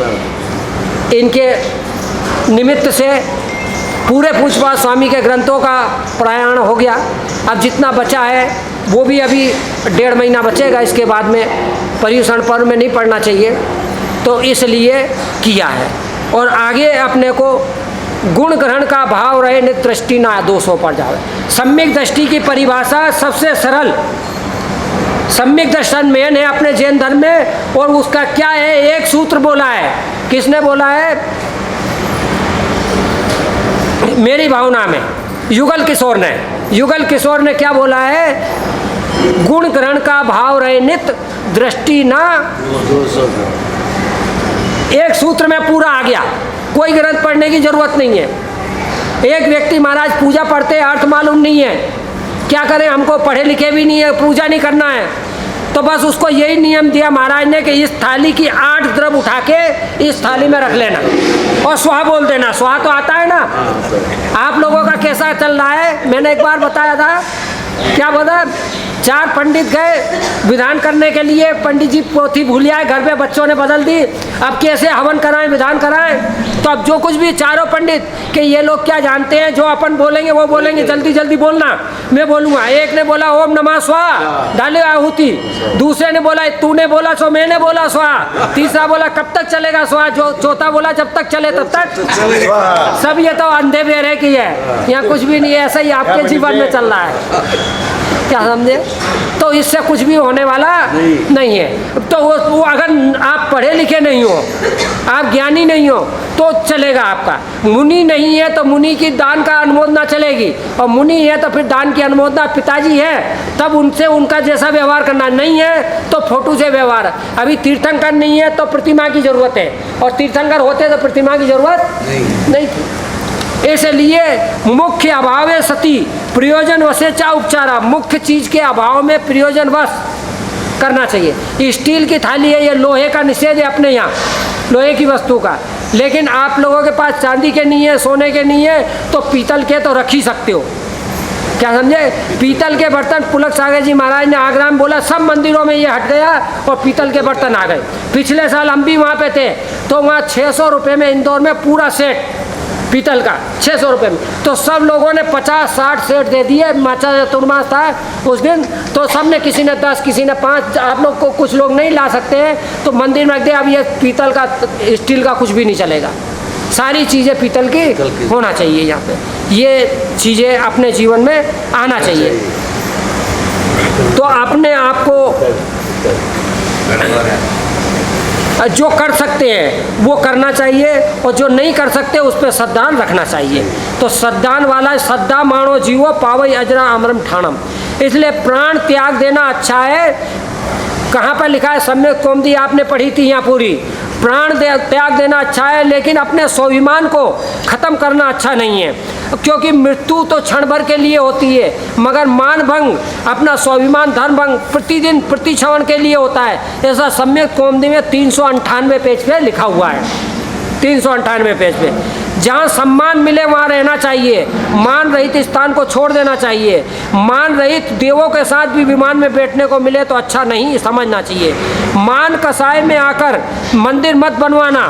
इनके निमित्त से पूरे पूज्यपाद स्वामी के ग्रंथों का प्रयाण हो गया। अब जितना बचा है वो भी अभी 1.5 महीना बचेगा, इसके बाद में पर्युषण पर्व में नहीं पढ़ना चाहिए, तो इसलिए किया है। और आगे अपने को गुण ग्रहण का भाव रहे, नित दृष्टि ना दोषों पर जावे। सम्यक दृष्टि की परिभाषा सबसे सरल, सम्यक दर्शन मेन है अपने जैन धर्म में, और उसका क्या है, एक सूत्र बोला है। किसने बोला है? मेरी भावना में युगल किशोर ने, युगल किशोर ने क्या बोला है? गुण ग्रहण का भाव रहे, नित दृष्टि ना। एक सूत्र में पूरा आ गया, कोई ग्रंथ पढ़ने की जरूरत नहीं है। एक व्यक्ति महाराज पूजा पढ़ते अर्थ मालूम नहीं है, क्या करें, हमको पढ़े लिखे भी नहीं है, पूजा नहीं करना है, तो बस उसको यही नियम दिया महाराज ने कि इस थाली की 8 द्रव्य उठा के इस थाली में रख लेना और स्वाहा बोल देना। स्वाहा तो आता है ना। आप लोगों का कैसा चल रहा है? मैंने एक बार बताया था, क्या बोला, 4 पंडित गए विधान करने के लिए, पंडित जी पोथी भूल आए, घर पे बच्चों ने बदल दी, अब कैसे हवन कराएं, विधान कराएं। तो अब जो कुछ भी चारों पंडित कि ये लोग क्या जानते हैं, जो अपन बोलेंगे वो बोलेंगे, जल्दी जल्दी बोलना, मैं बोलूँगा। एक ने बोला ओम नमः स्वाहा, डाले आहुति। दूसरे ने बोला तूने बोला सो मैंने बोला स्वाहा। तीसरा बोला कब तक चलेगा स्वाहा। जो चौथा बोला जब तक चले तब तक। सब ये तो अंधे बेरे की है, यहाँ कुछ भी नहीं है, ऐसा ही आपके जीवन में चल रहा है, क्या समझे? तो इससे कुछ भी होने वाला नहीं है। तो वो अगर आप पढ़े लिखे नहीं हो, आप ज्ञानी नहीं हो, तो चलेगा आपका। मुनि नहीं है तो मुनि की दान का अनुमोदना चलेगी, और मुनि है तो फिर दान की अनुमोदना। पिताजी है तब उनसे उनका जैसा व्यवहार करना, नहीं है तो फोटो से व्यवहार। अभी तीर्थंकर नहीं है तो प्रतिमा की जरूरत है, और तीर्थंकर होते तो प्रतिमा की जरूरत नहीं थी। इसलिए मुख्य अभाव सती प्रयोजन वशेचा उपचारा, मुख्य चीज के अभाव में प्रयोजन वश करना चाहिए। स्टील की थाली है, ये लोहे का निषेध है अपने यहाँ, लोहे की वस्तु का। लेकिन आप लोगों के पास चांदी के नहीं है, सोने के नहीं है, तो पीतल के तो रख ही सकते हो, क्या समझे? पीतल के बर्तन पुलक सागर जी महाराज ने आगरा में बोला, सब मंदिरों में ये हट गया और पीतल के बर्तन आ गए। पिछले साल हम भी वहाँ पे थे, तो वहाँ 600 रुपये में इंदौर में पूरा सेट पीतल का 600 रुपये में, तो सब लोगों ने 50-60 सेट दे दिए। माचा चतुर्मास था उस दिन, तो सब ने, किसी ने 10, किसी ने 5। आप लोग को कुछ लोग नहीं ला सकते हैं तो मंदिर में रख दे। अब ये पीतल का स्टील का कुछ भी नहीं चलेगा, सारी चीज़ें पीतल की होना चाहिए। यहाँ पे ये चीज़ें अपने जीवन में आना चाहिए। तो अपने आप को जो कर सकते हैं वो करना चाहिए, और जो नहीं कर सकते उस पर श्रद्धान रखना चाहिए। तो श्रद्धान वाला श्रद्धा मानो जीवो पावई अजरा अमरम ठाणम। इसलिए प्राण त्याग देना अच्छा है। कहाँ पर लिखा है? सम्यक कौमुदी आपने पढ़ी थी यहाँ पूरी। प्राण त्याग देना अच्छा है, लेकिन अपने स्वाभिमान को ख़त्म करना अच्छा नहीं है, क्योंकि मृत्यु तो क्षण भर के लिए होती है, मगर मान भंग, अपना स्वाभिमान धर्म भंग प्रतिदिन प्रतिक्षण के लिए होता है। ऐसा सम्यक कौमुदी में 398 पेज पे लिखा हुआ है, 398 पेज पे। जहाँ सम्मान मिले वहाँ रहना चाहिए, मान रहित स्थान को छोड़ देना चाहिए। मान रहित देवों के साथ भी विमान में बैठने को मिले तो अच्छा नहीं समझना चाहिए। मान कसाय में आकर मंदिर मत बनवाना।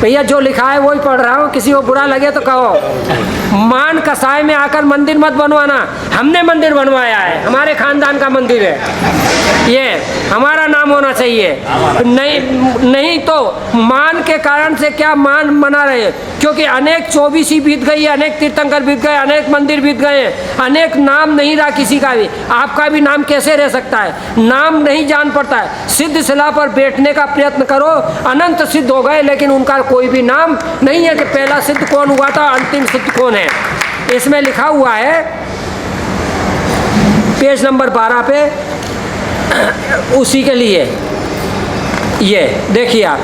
भैया जो लिखा है वही पढ़ रहा हूँ, किसी को बुरा लगे तो कहो। मान कसाय में आकर मंदिर मत बनवाना। हमने मंदिर बनवाया है, हमारे खानदान का मंदिर है, ये हमारा नाम होना चाहिए। नहीं तो मान के कारण से क्या मान मना रहे, क्योंकि अनेक 24 बीत गई, अनेक तीर्थंकर बीत गए, अनेक मंदिर बीत गए, अनेक नाम नहीं रहा किसी का भी। आपका भी नाम कैसे रह सकता है? नाम नहीं जान पड़ता है। सिद्ध शिला पर बैठने का प्रयत्न करो, अनंत सिद्ध हो गए, लेकिन उनका कोई भी नाम नहीं है कि पहला सिद्ध कौन हुआ था, अंतिम सिद्ध कौन है। इसमें लिखा हुआ है पेज नंबर 12 पे, उसी के लिए ये देखिए आप।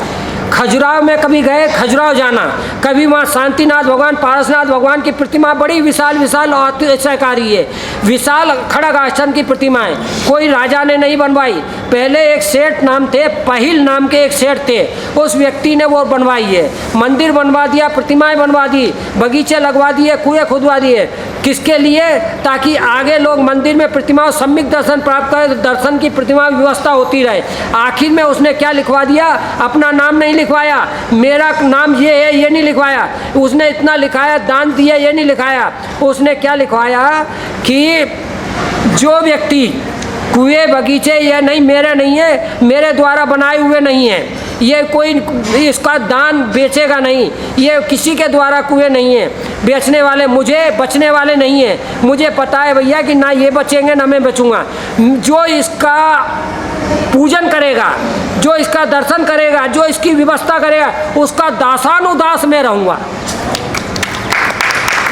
खजुराहो में कभी गए, खजुराहो जाना, कभी वहाँ शांतिनाथ भगवान, पारसनाथ भगवान की प्रतिमा बड़ी विशाल विशाल और अतिशयकारी है, विशाल खड़ग आसन की प्रतिमा है। कोई राजा ने नहीं बनवाई, पहले एक सेठ नाम थे, पहिल नाम के एक सेठ थे, उस व्यक्ति ने वो बनवाई है। मंदिर बनवा दिया, प्रतिमाएं बनवा दी, बगीचे लगवा दिए, कुएं खुदवा दिए। किसके लिए? ताकि आगे लोग मंदिर में प्रतिमाओं सम्यक दर्शन प्राप्त करें, दर्शन की प्रतिमा व्यवस्था होती रहे। आखिर में उसने क्या लिखवा दिया? अपना नाम नहीं लिखवाया, मेरा नाम ये है ये नहीं लिखवाया। उसने इतना लिखाया दान दिया, ये नहीं लिखाया। उसने क्या लिखवाया कि जो व्यक्ति कुएं बगीचे ये नहीं मेरे नहीं है, मेरे द्वारा बनाए हुए नहीं है, ये कोई इसका दान बेचेगा नहीं, ये किसी के द्वारा कुएं नहीं है, बेचने वाले मुझे, बचने वाले नहीं हैं। मुझे पता है भैया कि ना ये बचेंगे ना मैं बचूंगा। जो इसका पूजन करेगा, जो इसका दर्शन करेगा, जो इसकी व्यवस्था करेगा, उसका दासानुदास मैं रहूँगा।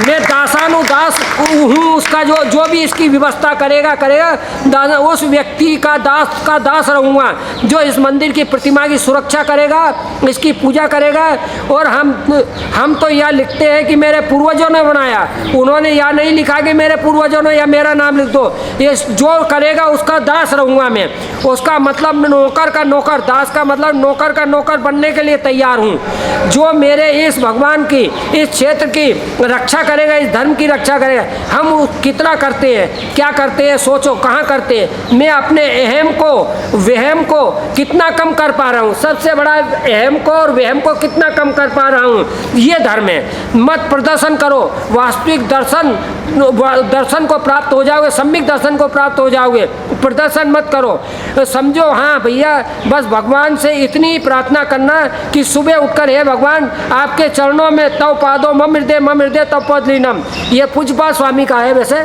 मैं दासानुदास हूँ उसका, जो भी इसकी व्यवस्था करेगा उस व्यक्ति का दास रहूँगा, जो इस मंदिर की प्रतिमा की सुरक्षा करेगा, इसकी पूजा करेगा। और हम तो यह लिखते हैं कि मेरे पूर्वजों ने बनाया, उन्होंने यह नहीं लिखा कि मेरे पूर्वजों ने या मेरा नाम लिख दो। ये जो करेगा उसका दास रहूँगा मैं, उसका मतलब नौकर का नौकर, दास का मतलब नौकर का नौकर बनने के लिए तैयार हूँ। जो मेरे इस भगवान की, इस क्षेत्र की रक्षा करेगा, इस धर्म की रक्षा करेगा। हम कितना करते हैं, क्या करते हैं, सोचो कहाँ करते हैं। मैं अपने अहम को, वहम को कितना कम कर पा रहा हूँ, सबसे बड़ा अहम को और वहम को कितना कम कर पा रहा हूँ, ये धर्म है। मत प्रदर्शन करो, वास्तविक दर्शन को प्राप्त हो जाओगे, सम्यक दर्शन को प्राप्त हो जाओगे। प्रदर्शन मत करो, समझो हाँ भैया, बस भगवान से इतनी प्रार्थना करना कि सुबह उठकर हे भगवान आपके चरणों में तव पादो मम हृदय तव पद लीनम। ये पूज्यपाद स्वामी का है वैसे,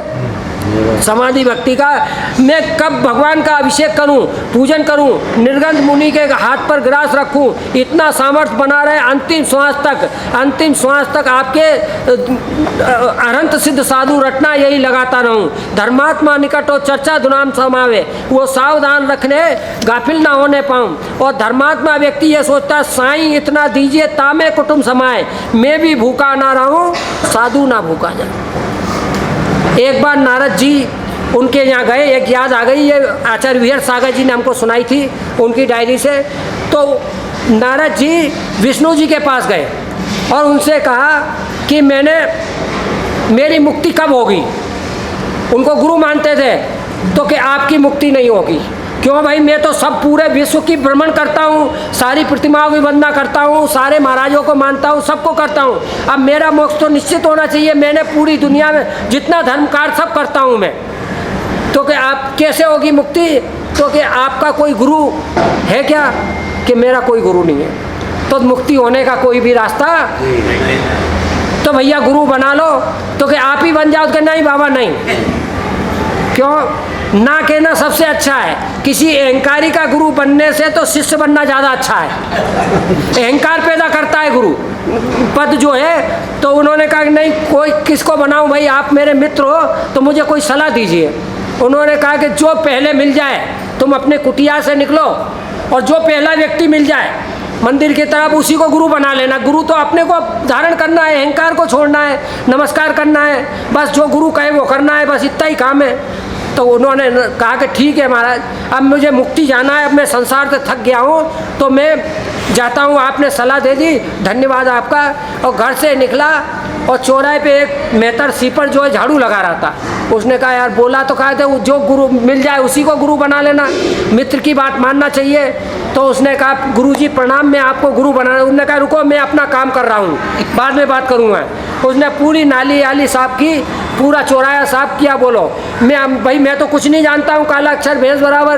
समाधि भक्ति का। मैं कब भगवान का अभिषेक करूं, पूजन करूं, निर्गंध मुनि के हाथ पर ग्रास रखूं, इतना सामर्थ्य बना रहे अंतिम श्वास तक आपके अनंत सिद्ध साधु रटना यही लगाता रहूं। धर्मात्मा निकटो चर्चा धुनाम समावे, वो सावधान रखने गाफिल ना होने पाऊं। और धर्मात्मा व्यक्ति ये सोचता साईं इतना दीजिए तामे कुटुंब समाए, मैं भी भूखा ना रहूं, साधु ना भूखा जाए। एक बार नारद जी उनके यहाँ गए, एक याद आ गई, ये आचार्य विहर सागर जी ने हमको सुनाई थी उनकी डायरी से। तो नारद जी विष्णु जी के पास गए और उनसे कहा कि मेरी मुक्ति कब होगी। उनको गुरु मानते थे, तो कि आपकी मुक्ति नहीं होगी। क्यों भाई, मैं तो सब पूरे विश्व की भ्रमण करता हूँ, सारी प्रतिमाओं की वंदना करता हूँ, सारे महाराजों को मानता हूँ, सबको करता हूँ। अब मेरा मोक्ष तो निश्चित होना चाहिए, मैंने पूरी दुनिया में जितना धर्म कार्य सब करता हूँ मैं। तो कि आप कैसे होगी मुक्ति, तो कि आपका कोई गुरु है क्या, कि मेरा कोई गुरु नहीं है। तो मुक्ति होने का कोई भी रास्ता, तो भैया गुरु बना लो, तो कि आप ही बन जाओ। कि नहीं बाबा नहीं, क्यों ना कहना सबसे अच्छा है। किसी अहंकारी का गुरु बनने से तो शिष्य बनना ज़्यादा अच्छा है। अहंकार पैदा करता है गुरु पद जो है। तो उन्होंने कहा कि नहीं, कोई किसको बनाऊं भाई, आप मेरे मित्र हो तो मुझे कोई सलाह दीजिए। उन्होंने कहा कि जो पहले मिल जाए, तुम अपने कुटिया से निकलो और जो पहला व्यक्ति मिल जाए मंदिर की तरफ, उसी को गुरु बना लेना। गुरु तो अपने को धारण करना है, अहंकार को छोड़ना है, नमस्कार करना है, बस जो गुरु कहे वो करना है, बस इतना ही काम है। तो उन्होंने कहा कि ठीक है महाराज, अब मुझे मुक्ति जाना है, अब मैं संसार से थक गया हूँ, तो मैं जाता हूँ। आपने सलाह दे दी, धन्यवाद आपका। और घर से निकला और चौराहे पे एक मेहतर सीपर जो है झाड़ू लगा रहा था। उसने कहा यार, बोला तो कहा था जो गुरु मिल जाए उसी को गुरु बना लेना, मित्र की बात मानना चाहिए। तो उसने कहा गुरुजी प्रणाम, मैं आपको गुरु बनाना। उसने कहा रुको, मैं अपना काम कर रहा हूँ, बाद में बात करूँगा। उसने पूरी नाली आली साफ की, पूरा चौराहा साफ किया। बोलो मैं तो कुछ नहीं जानता हूँ, काला अक्षर भैंस बराबर।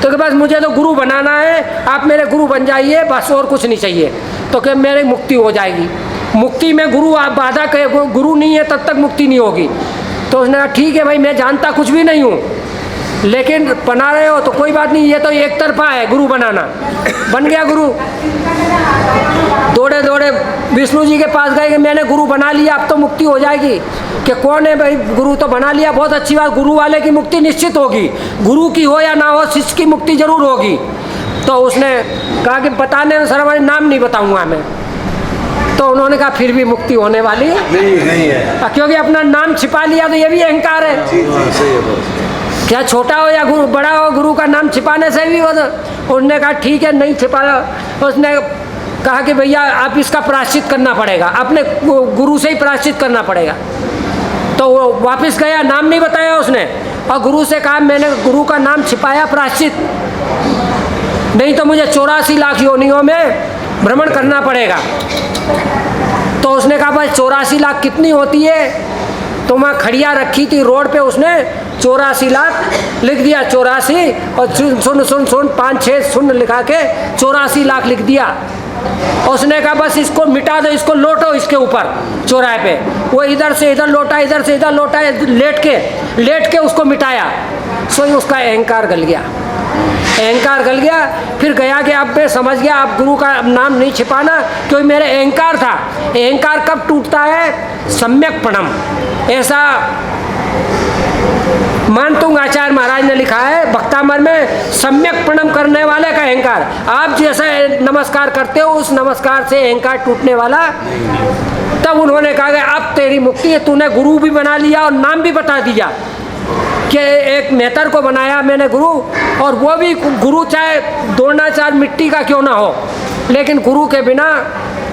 तो कि बस मुझे तो गुरु बनाना है, आप मेरे गुरु बन जाइए, बस और कुछ नहीं चाहिए। तो कि मेरी मुक्ति हो जाएगी। मुक्ति में गुरु आप बाधा कहे, गुरु नहीं है तब तक मुक्ति नहीं होगी। तो उसने कहा ठीक है भाई, मैं जानता कुछ भी नहीं हूँ, लेकिन बना रहे हो तो कोई बात नहीं, ये तो एक तरफा है गुरु बनाना। बन गया गुरु। दौड़े दौड़े विष्णु जी के पास गए कि मैंने गुरु बना लिया, अब तो मुक्ति हो जाएगी। कि कौन है भाई, गुरु तो बना लिया, बहुत अच्छी बात, गुरु वाले की मुक्ति निश्चित होगी, गुरु की हो या ना हो, शिष्य की मुक्ति जरूर होगी। तो उसने कहा कि बताने में सर नाम नहीं बताऊंगा मैं। तो उन्होंने कहा फिर भी मुक्ति होने वाली नहीं है, क्योंकि अपना नाम छिपा लिया तो ये भी अहंकार है। क्या छोटा हो या गुरु बड़ा हो, गुरु का नाम छिपाने से भी हो। तो उसने कहा ठीक है, नहीं छिपाया। उसने कहा कि भैया आप इसका प्रायश्चित करना पड़ेगा, अपने गुरु से ही प्रायश्चित करना पड़ेगा। तो वो वापस गया, नाम नहीं बताया उसने, और गुरु से कहा मैंने गुरु का नाम छिपाया, प्रायश्चित नहीं तो मुझे 84 लाख योनियों में भ्रमण करना पड़ेगा। तो उसने कहा भाई 84 लाख कितनी होती है। तो वहाँ खड़िया रखी थी रोड पे, उसने 84 लाख लिख दिया 84 और सुन 5-6 शून्य लिखा के 84 लाख लिख दिया। उसने कहा बस इसको मिटा दो, इसको लोटो इसके ऊपर चौराहे पे। वो इधर से इधर लोटा, इधर से इधर लोटा, लेट के उसको मिटाया। सो ही उसका अहंकार गल गया, अहंकार गल गया। फिर गया कि अब मैं समझ गया, अब गुरु का नाम नहीं छिपाना, क्योंकि मेरे अहंकार था। अहंकार कब टूटता है? सम्यक प्रणम। ऐसा मानतुंग आचार्य महाराज ने लिखा है भक्तामर में, सम्यक प्रणम करने वाले का अहंकार। आप जैसे नमस्कार करते हो उस नमस्कार से अहंकार टूटने वाला। तब उन्होंने कहा कि अब तेरी मुक्ति है, तूने गुरु भी बना लिया और नाम भी बता दिया कि एक मेहतर को बनाया मैंने गुरु, और वो भी गुरु चाहे दौड़ना चाहे मिट्टी का क्यों ना हो, लेकिन गुरु के बिना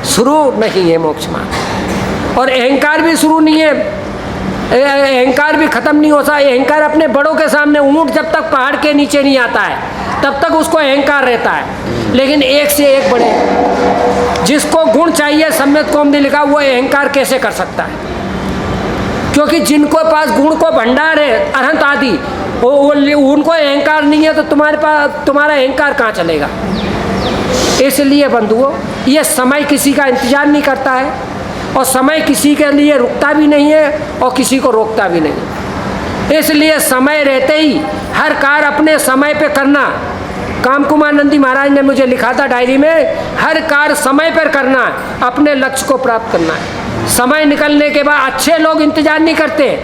शुरू नहीं है मोक्ष मार्ग। और अहंकार भी शुरू नहीं है, अहंकार भी खत्म नहीं होता। अहंकार अपने बड़ों के सामने, ऊंट जब तक पहाड़ के नीचे नहीं आता है तब तक उसको अहंकार रहता है, लेकिन एक से एक बड़े। जिसको गुण चाहिए, सम्यक कौम ने लिखा, वो अहंकार कैसे कर सकता है? क्योंकि जिनको पास गुण को भंडार है, अरहंत आदि, उनको अहंकार नहीं है, तो तुम्हारे पास तुम्हारा अहंकार कहाँ चलेगा? इसलिए बंधुओं, ये समय किसी का इंतजार नहीं करता है, और समय किसी के लिए रुकता भी नहीं है और किसी को रोकता भी नहीं। इसलिए समय रहते ही हर कार्य अपने समय पे करना। कामकुमार नंदी महाराज ने मुझे लिखा था डायरी में, हर कार्य समय पर करना, अपने लक्ष्य को प्राप्त करना है। समय निकलने के बाद अच्छे लोग इंतजार नहीं करते,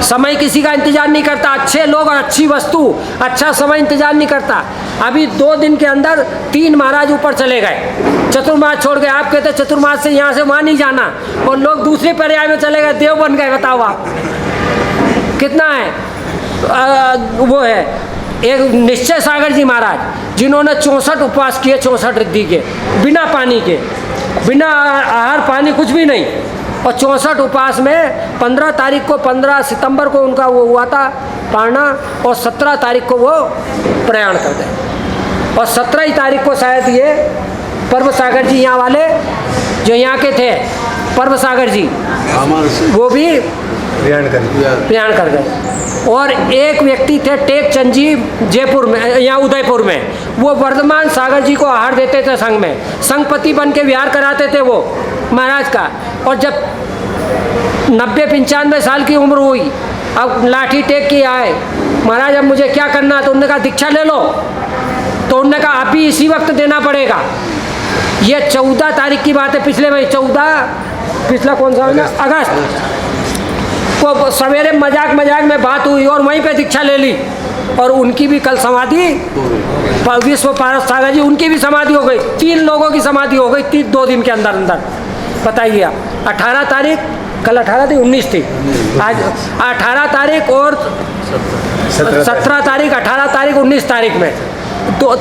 समय किसी का इंतजार नहीं करता। अच्छे लोग और अच्छी वस्तु, अच्छा समय इंतजार नहीं करता। अभी 2 दिन के अंदर 3 महाराज ऊपर चले गए, चतुर्मास छोड़ गए। आप कहते चतुर्मास से यहाँ से वहाँ नहीं जाना, और लोग दूसरे पर्याय में चले गए, देव बन गए। बताओ आप कितना है? वो है एक निश्चय सागर जी महाराज, जिन्होंने 64 उपवास किए, 64 रिद्धि के, बिना पानी के, बिना आहार पानी कुछ भी नहीं, और 64 उपवास में 15 तारीख को, 15 सितंबर को उनका वो हुआ था पारना, और 17 तारीख को वो प्रयाण कर गए। और 17 ही तारीख को शायद ये पर्व सागर जी यहाँ वाले जो यहाँ के थे, पर्व सागर जी, वो भी प्रयाण कर गए। और एक व्यक्ति थे टेक चंद जी, जयपुर में, यहाँ उदयपुर में, वो वर्धमान सागर जी को आहार देते थे संघ में, संघपति बन के विहार कराते थे वो महाराज का। और जब 90-95 साल की उम्र हुई, अब लाठी टेक के आए, महाराज अब मुझे क्या करना है? तो उन्होंने कहा दीक्षा ले लो। तो उन्होंने कहा अभी इसी वक्त देना पड़ेगा। ये 14 तारीख की बात है, पिछले महीने 14, पिछला कौन सा महीना? अगस्त को सवेरे मजाक में बात हुई और वहीं पे दीक्षा ले ली। और उनकी भी कल समाधि, विश्व पारस सागर जी, उनकी भी समाधि हो गई। 3 लोगों की समाधि हो गई 2 दिन के अंदर। बताइए आप, 18 तारीख, कल 18 थी, 19 थी, आज 18 तारीख और 17 तारीख, 18 तारीख, 19 तारीख में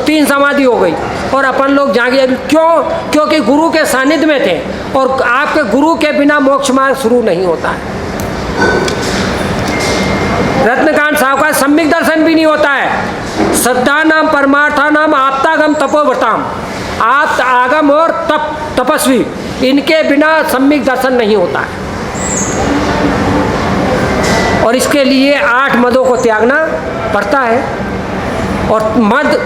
3 समाधि हो गई। और अपन लोग जागे क्यों? क्योंकि गुरु के सानिध्य में थे, और आपके गुरु के बिना मोक्ष मार्ग शुरू नहीं होता है। रत्नकांत साहब का सम्यक दर्शन भी नहीं होता है। श्रद्धा नाम परमार्था नाम आप्तागम तपोव्रताम, आप आगम और तपस्वी, इनके बिना सम्यक दर्शन नहीं होता है। और इसके लिए 8 मदों को त्यागना पड़ता है। और मद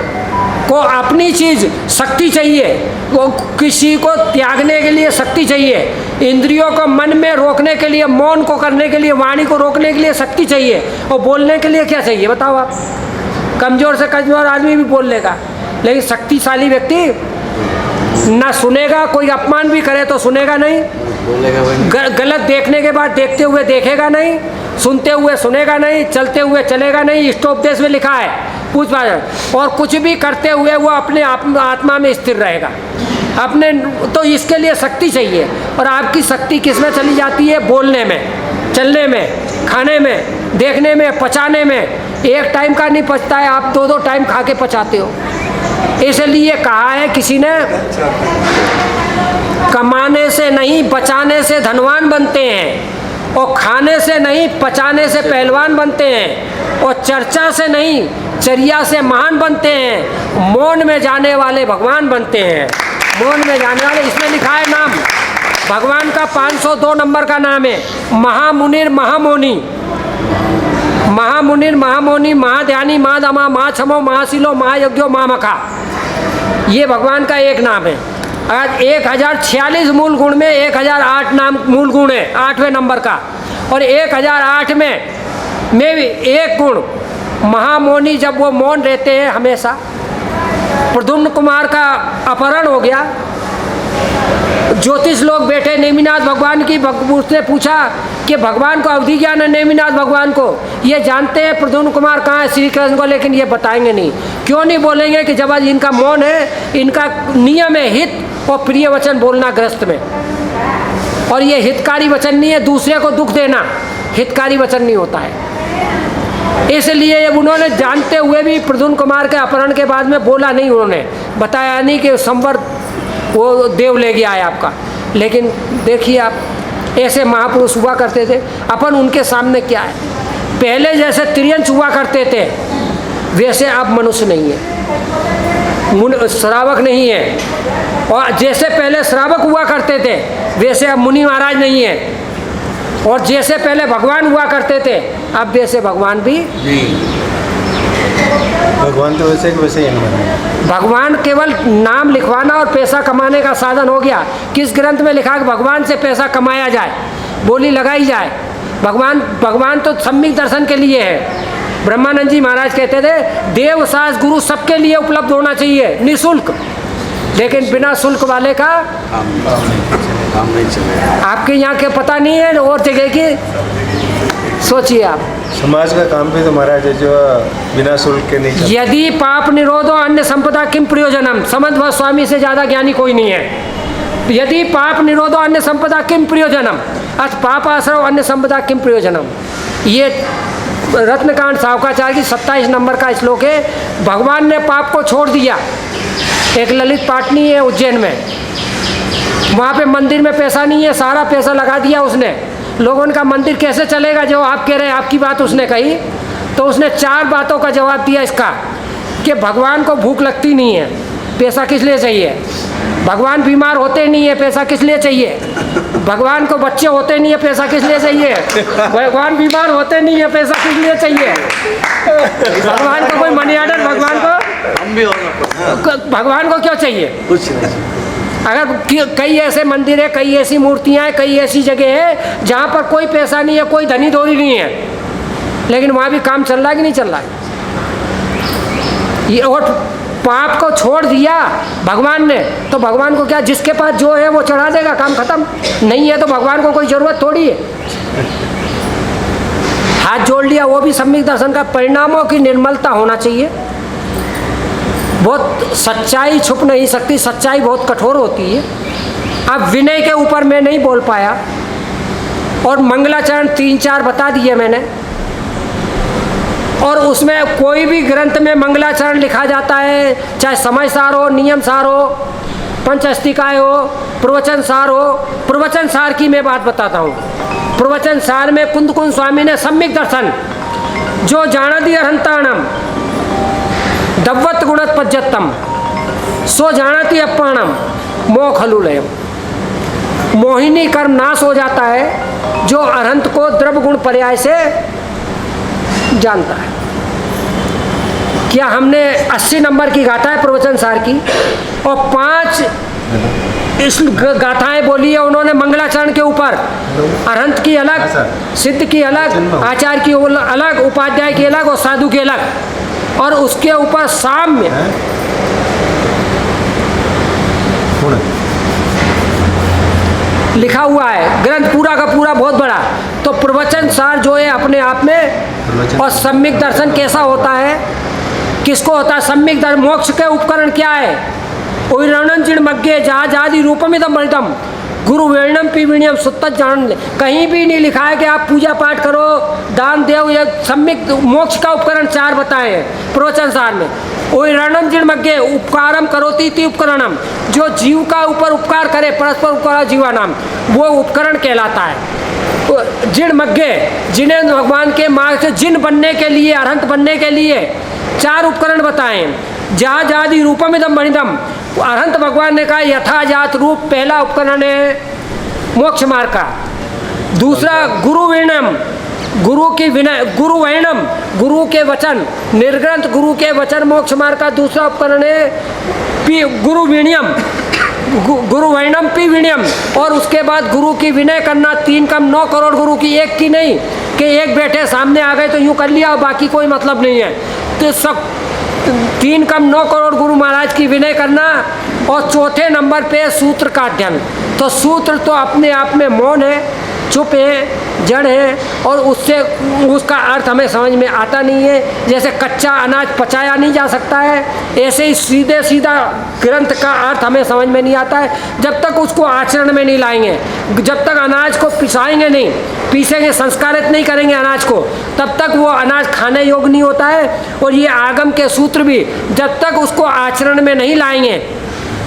को अपनी चीज़ शक्ति चाहिए, वो किसी को त्यागने के लिए शक्ति चाहिए। इंद्रियों को मन में रोकने के लिए, मौन को करने के लिए, वाणी को रोकने के लिए शक्ति चाहिए। और बोलने के लिए क्या चाहिए बताओ आप? कमज़ोर से कमज़ोर आदमी भी बोल लेगा, लेकिन शक्तिशाली व्यक्ति ना सुनेगा, कोई अपमान भी करे तो सुनेगा नहीं, गलत देखने के बाद देखते हुए देखेगा नहीं, सुनते हुए सुनेगा नहीं, चलते हुए चलेगा नहीं। इष्टोपदेश में लिखा है पूछ पाए। और कुछ भी करते हुए वो अपने आत्मा में स्थिर रहेगा अपने। तो इसके लिए शक्ति चाहिए। और आपकी शक्ति किस में चली जाती है? बोलने में, चलने में, खाने में, देखने में, पचाने में। एक टाइम का नहीं पचता है, आप 2-2 टाइम खा के पचाते हो। इसलिए कहा है किसी ने, कमाने से नहीं बचाने से धनवान बनते हैं, और खाने से नहीं पचाने से पहलवान बनते हैं, और चर्चा से नहीं चर्या से महान बनते हैं, मौन में जाने वाले भगवान बनते हैं। मौन में जाने वाले, इसमें लिखा है नाम भगवान का 502 नंबर का नाम है, महामुनिर महामौनी। महामुनिर महामोनी महाध्यानी महादमा महाक्षमो महाशिलो महायज्ञो महामखा, ये भगवान का एक नाम है। आज 1046 मूल गुण में 1008 नाम मूल गुण है, 8वें नंबर का। और 1008 में भी एक गुण महामौनी, जब वो मौन रहते हैं हमेशा। प्रद्युम्न कुमार का अपहरण हो गया, ज्योतिष लोग बैठे नेमिनाथ भगवान की, उसने पूछा कि भगवान को अवधि ज्ञान है नेमिनाथ भगवान को, ये जानते हैं प्रद्युम्न कुमार कहाँ है श्री कृष्ण को, लेकिन ये बताएंगे नहीं। क्यों नहीं बोलेंगे कि जब आज इनका मौन है, इनका नियम है हित और प्रिय वचन बोलना ग्रस्त में, और ये हितकारी वचन नहीं है, दूसरे को दुख देना हितकारी वचन नहीं होता है। इसलिए उन्होंने जानते हुए भी प्रद्युम्न कुमार के अपहरण के बाद में बोला नहीं, उन्होंने बताया नहीं कि संवर वो देव ले गया है आपका। लेकिन देखिए आप, ऐसे महापुरुष हुआ करते थे, अपन उनके सामने क्या है। पहले जैसे त्रियंच हुआ करते थे वैसे अब मनुष्य नहीं है, श्रावक नहीं है। और जैसे पहले श्रावक हुआ करते थे वैसे अब मुनि महाराज नहीं है। और जैसे पहले भगवान हुआ करते थे अब वैसे भगवान भी भगवान तो वैसे कि वैसे ही नहीं। भगवान केवल नाम लिखवाना और पैसा कमाने का साधन हो गया। किस ग्रंथ में लिखा कि भगवान से पैसा कमाया जाए, बोली लगाई जाए? भगवान तो सम्यक दर्शन के लिए है। ब्रह्मानंद जी महाराज कहते थे देव सास गुरु सबके लिए उपलब्ध होना चाहिए निःशुल्क, लेकिन बिना शुल्क वाले का काम नहीं चलेगा। आपके यहाँ के पता नहीं है और जगह की, सोचिए आप। समाज का काम भी तो महाराज है जो बिना शुल्क के नहीं चलता। यदि पाप निरोधो अन्य संपदा किम प्रयोजनम, समझ व स्वामी से ज़्यादा ज्ञानी कोई नहीं है। यदि पाप निरोधो अन्य संपदा किम प्रयोजनम, अथ पाप आश्रव अन्य संपदा किम प्रयोजनम, ये रत्नकांड सावकाचार्य की 27 नंबर का श्लोक है। भगवान ने पाप को छोड़ दिया। एक ललित पाटनी है उज्जैन में, वहाँ पे मंदिर में पैसा नहीं है, सारा पैसा लगा दिया उसने। लोगों का मंदिर कैसे चलेगा जो आप कह रहे हैं, आपकी बात उसने कही। तो उसने 4 बातों का जवाब दिया इसका, कि भगवान को भूख लगती नहीं है, पैसा किस लिए चाहिए? भगवान बीमार होते नहीं है, पैसा किस लिए चाहिए? भगवान को बच्चे होते नहीं है, पैसा किस लिए चाहिए? भगवान बीमार होते नहीं है, पैसा किस लिए चाहिए? भगवान को कोई मनी ऑर्डर, भगवान को क्यों चाहिए? कुछ नहीं। अगर कई ऐसे मंदिर है, कई ऐसी मूर्तियाँ हैं, कई ऐसी जगह है जहाँ पर कोई पैसा नहीं है, कोई धनी धोरी नहीं है, लेकिन वहाँ भी काम चल रहा है कि नहीं चल रहा है? ये और पाप को छोड़ दिया भगवान ने, तो भगवान को क्या, जिसके पास जो है वो चढ़ा देगा, काम खत्म। नहीं है तो भगवान को कोई ज़रूरत थोड़ी है। हाथ जोड़ लिया, वो भी सम्यक दर्शन का। परिणामों की निर्मलता होना चाहिए। बहुत सच्चाई छुप नहीं सकती, सच्चाई बहुत कठोर होती है। अब विनय के ऊपर मैं नहीं बोल पाया, और मंगलाचरण 3-4 बता दिए मैंने। और उसमें कोई भी ग्रंथ में मंगलाचरण लिखा जाता है, चाहे समय सार हो, नियम सार हो, पंचअस्तिकाय हो, प्रवचन सार हो। प्रवचन सार की मैं बात बताता हूँ। प्रवचन सार में कुंद स्वामी ने सम्यक दर्शन जो जानादि अरहंताणम दव्वत गुणत पज्जतम सो जानाति अप्पाणम मोह खलुलयम, मोहिनी कर्म नाश हो जाता है जो अरहंत को द्रव्य गुण पर्याय से जानता है। क्या हमने 80 नंबर की गाथा है प्रवचन सार की, और 5 इस गाथाएं बोली है उन्होंने मंगलाचरण के ऊपर। अरहंत की अलग, सिद्ध की अलग, आचार्य की अलग, उपाध्याय की अलग और साधु की अलग, और उसके ऊपर साम्य लिखा हुआ है। ग्रंथ पूरा का पूरा बहुत बड़ा। तो प्रवचन सार जो है अपने आप में, और सम्यक दर्शन कैसा होता है, किसको होता है सम्यक दर्शन? मोक्ष के उपकरण क्या है? उइरणं चिणमग्गे जाजादि रूपमिदं मणितम गुरु वेणम पीविणियम सुत्त जान। कहीं भी नहीं लिखा है कि आप पूजा पाठ करो, दान देव। ये सम्यक मोक्ष का उपकरण 4 बताए हैं प्रवचन सार में। उइरणं चिणमग्गे उपकारम करोति इति उपकरणम, जो जीव का ऊपर उपकार करे, परस्पर उपकार जीवानाम, वो उपकरण कहलाता है। जिणमग्गे, जिन्हें भगवान के मार्ग से जिन बनने के लिए, अरहंत बनने के लिए 4 उपकरण बताए। जा जादि रूपमिदं मणिदम, अरहंत भगवान ने कहा यथाजात रूप पहला उपकरण है मोक्ष मार्ग का। दूसरा गुरु वीणम, गुरु की विनय, गुरु वैणम, गुरु के वचन, निर्ग्रंथ गुरु के वचन मोक्ष मार्ग का दूसरा उपकरण है गुरु विनयम, गुरु वैणम पी विनयम। और उसके बाद गुरु की विनय करना, 3 कम 9 करोड़ गुरु की, एक की नहीं कि एक बैठे सामने आ गए तो यूँ कर लिया और बाकी कोई मतलब नहीं है। तो सब 3 कम 9 करोड़ गुरु महाराज की विनय करना। और चौथे नंबर पे सूत्र का अध्ययन। तो सूत्र तो अपने आप में मौन है, चुप है, जड़ है, और उससे उसका अर्थ हमें समझ में आता नहीं है। जैसे कच्चा अनाज पचाया नहीं जा सकता है, ऐसे ही सीधे सीधा ग्रंथ का अर्थ हमें समझ में नहीं आता है जब तक उसको आचरण में नहीं लाएंगे। जब तक अनाज को पिसाएंगे नहीं, पीसेंगे, संस्कारित नहीं करेंगे अनाज को, तब तक वो अनाज खाने योग्य नहीं होता है। और ये आगम के सूत्र भी जब तक उसको आचरण में नहीं लाएंगे,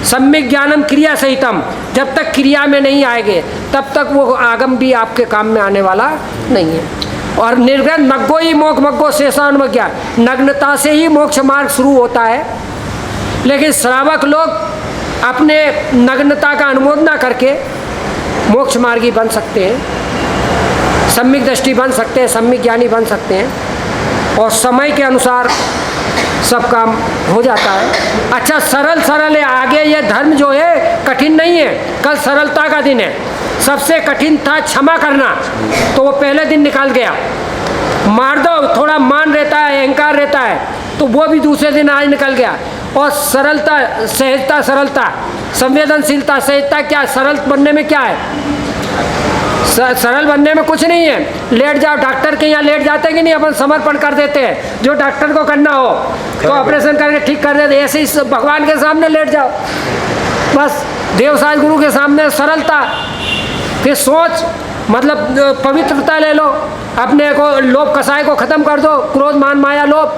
सम्यक ज्ञानम क्रिया सहितम, जब तक क्रिया में नहीं आएंगे तब तक वो आगम भी आपके काम में आने वाला नहीं है। और निर्ग्रंथ नग्गो ही मोक्ष मग्गो शेषानुज्ञा, नग्नता से ही मोक्ष मार्ग शुरू होता है। लेकिन श्रावक लोग अपने नग्नता का अनुमोदन करके मोक्ष मार्गी बन सकते हैं, सम्यक दृष्टि बन सकते हैं, सम्यक ज्ञानी बन सकते हैं, और समय के अनुसार सब काम हो जाता है। अच्छा, सरल सरल है आगे। ये धर्म जो है कठिन नहीं है। कल सरलता का दिन है। सबसे कठिन था क्षमा करना, तो वो पहले दिन निकाल गया। मार दो, थोड़ा मान रहता है, अहंकार रहता है, तो वो भी दूसरे दिन आज निकल गया। और सरलता, सहजता, सरलता, संवेदनशीलता, सहजता, क्या सरल बनने में क्या है? सरल बनने में कुछ नहीं है। लेट जाओ, डॉक्टर के यहाँ लेट जाते कि नहीं, अपन समर्पण कर देते हैं। जो डॉक्टर को करना हो तो ऑपरेशन करके ठीक कर देते, ऐसे ही भगवान के सामने लेट जाओ, बस देवसाज गुरु के सामने सरलता। फिर सोच, मतलब पवित्रता ले लो, अपने को लोभ कसाय को ख़त्म कर दो, क्रोध मान माया लोभ।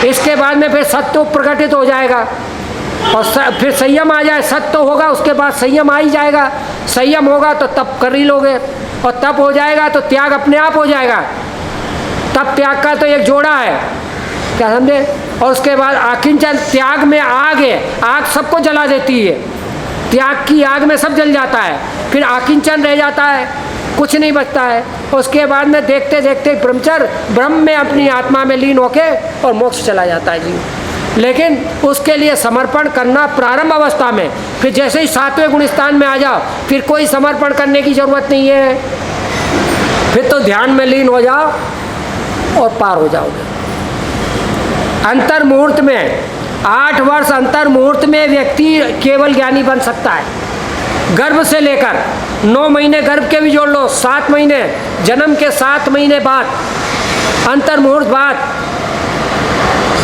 इसके बाद में फिर सत्य प्रकटित हो जाएगा, और फिर संयम आ जाए। सत्य होगा, उसके बाद संयम आ ही जाएगा। संयम होगा तो तप कर ही लोगे, और तप हो जाएगा तो त्याग अपने आप हो जाएगा। तब त्याग का तो एक जोड़ा है, क्या समझे? और उसके बाद आकिंचन, त्याग में आग है, आग सबको जला देती है। त्याग की आग में सब जल जाता है, फिर आकिंचन रह जाता है, कुछ नहीं बचता है। उसके बाद में देखते देखते ब्रह्मचर्य, ब्रह्म में अपनी आत्मा में लीन होके और मोक्ष चला जाता है जी। लेकिन उसके लिए समर्पण करना प्रारंभ अवस्था में। फिर जैसे ही 7वें गुण स्थान में आ जाओ, फिर कोई समर्पण करने की ज़रूरत नहीं है। फिर तो ध्यान में लीन हो जाओ और पार हो जाओगे। अंतर मुहूर्त में 8 वर्ष अंतर मुहूर्त में व्यक्ति केवल ज्ञानी बन सकता है। गर्भ से लेकर 9 महीने गर्भ के भी जोड़ लो, 7 महीने, जन्म के 7 महीने बाद, अंतर मुहूर्त बाद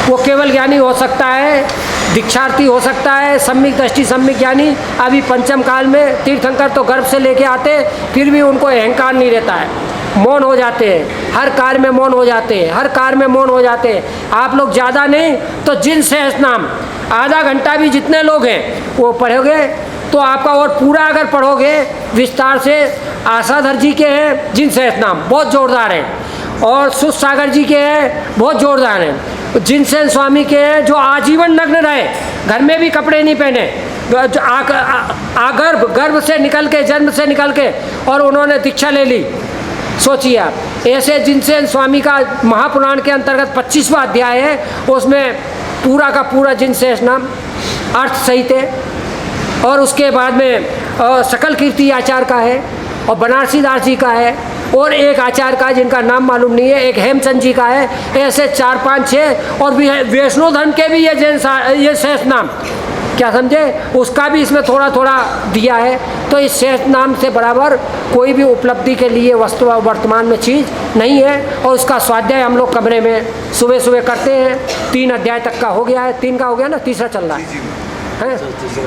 वो केवल ज्ञानी हो सकता है, दीक्षार्थी हो सकता है, सम्यक दृष्टि, सम्यक ज्ञानी। अभी पंचम काल में तीर्थंकर तो गर्भ से लेके आते, फिर भी उनको अहंकार नहीं रहता है, मौन हो जाते हैं, हर कार्य में मौन हो जाते हैं, हर कार्य में मौन हो जाते हैं। आप लोग ज़्यादा नहीं तो जिन सहस नाम आधा घंटा भी जितने लोग हैं वो पढ़ोगे तो आपका, और पूरा अगर पढ़ोगे विस्तार से, आशाधर जी के हैं जिन सहस नाम, बहुत जोरदार हैं, और सुध सागर जी के हैं, बहुत जोरदार हैं। जिनसेन स्वामी के हैं जो आजीवन नग्न रहे, घर में भी कपड़े नहीं पहने, गर्भ से निकल के, जन्म से निकल के, और उन्होंने दीक्षा ले ली। सोचिए आप, ऐसे जिनसेन स्वामी का महापुराण के अंतर्गत 25वां अध्याय है, उसमें पूरा का पूरा जिनसेन नाम अर्थ सहित है। और उसके बाद में सकल कीर्ति आचार्य का है, और बनारसी दास जी का है, और एक आचार्य का जिनका नाम मालूम नहीं है, एक हेमचंद जी का है। ऐसे 4, 5, 6 और भी है। वैष्णो धर्म के भी ये शेष नाम, क्या समझे, उसका भी इसमें थोड़ा थोड़ा दिया है। तो इस शेष नाम से बराबर कोई भी उपलब्धि के लिए वस्तु वर्तमान में चीज़ नहीं है। और उसका स्वाध्याय हम लोग कमरे में सुबह सुबह करते हैं। 3 अध्याय तक का हो गया है, 3 का हो गया ना, तीसरा चल रहा है।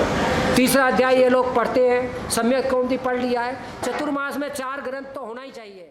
तीसरा अध्याय ये लोग पढ़ते हैं। सम्यक कौमुदी पढ़ लिया है। चतुर्मास में 4 ग्रंथ तो होना ही चाहिए।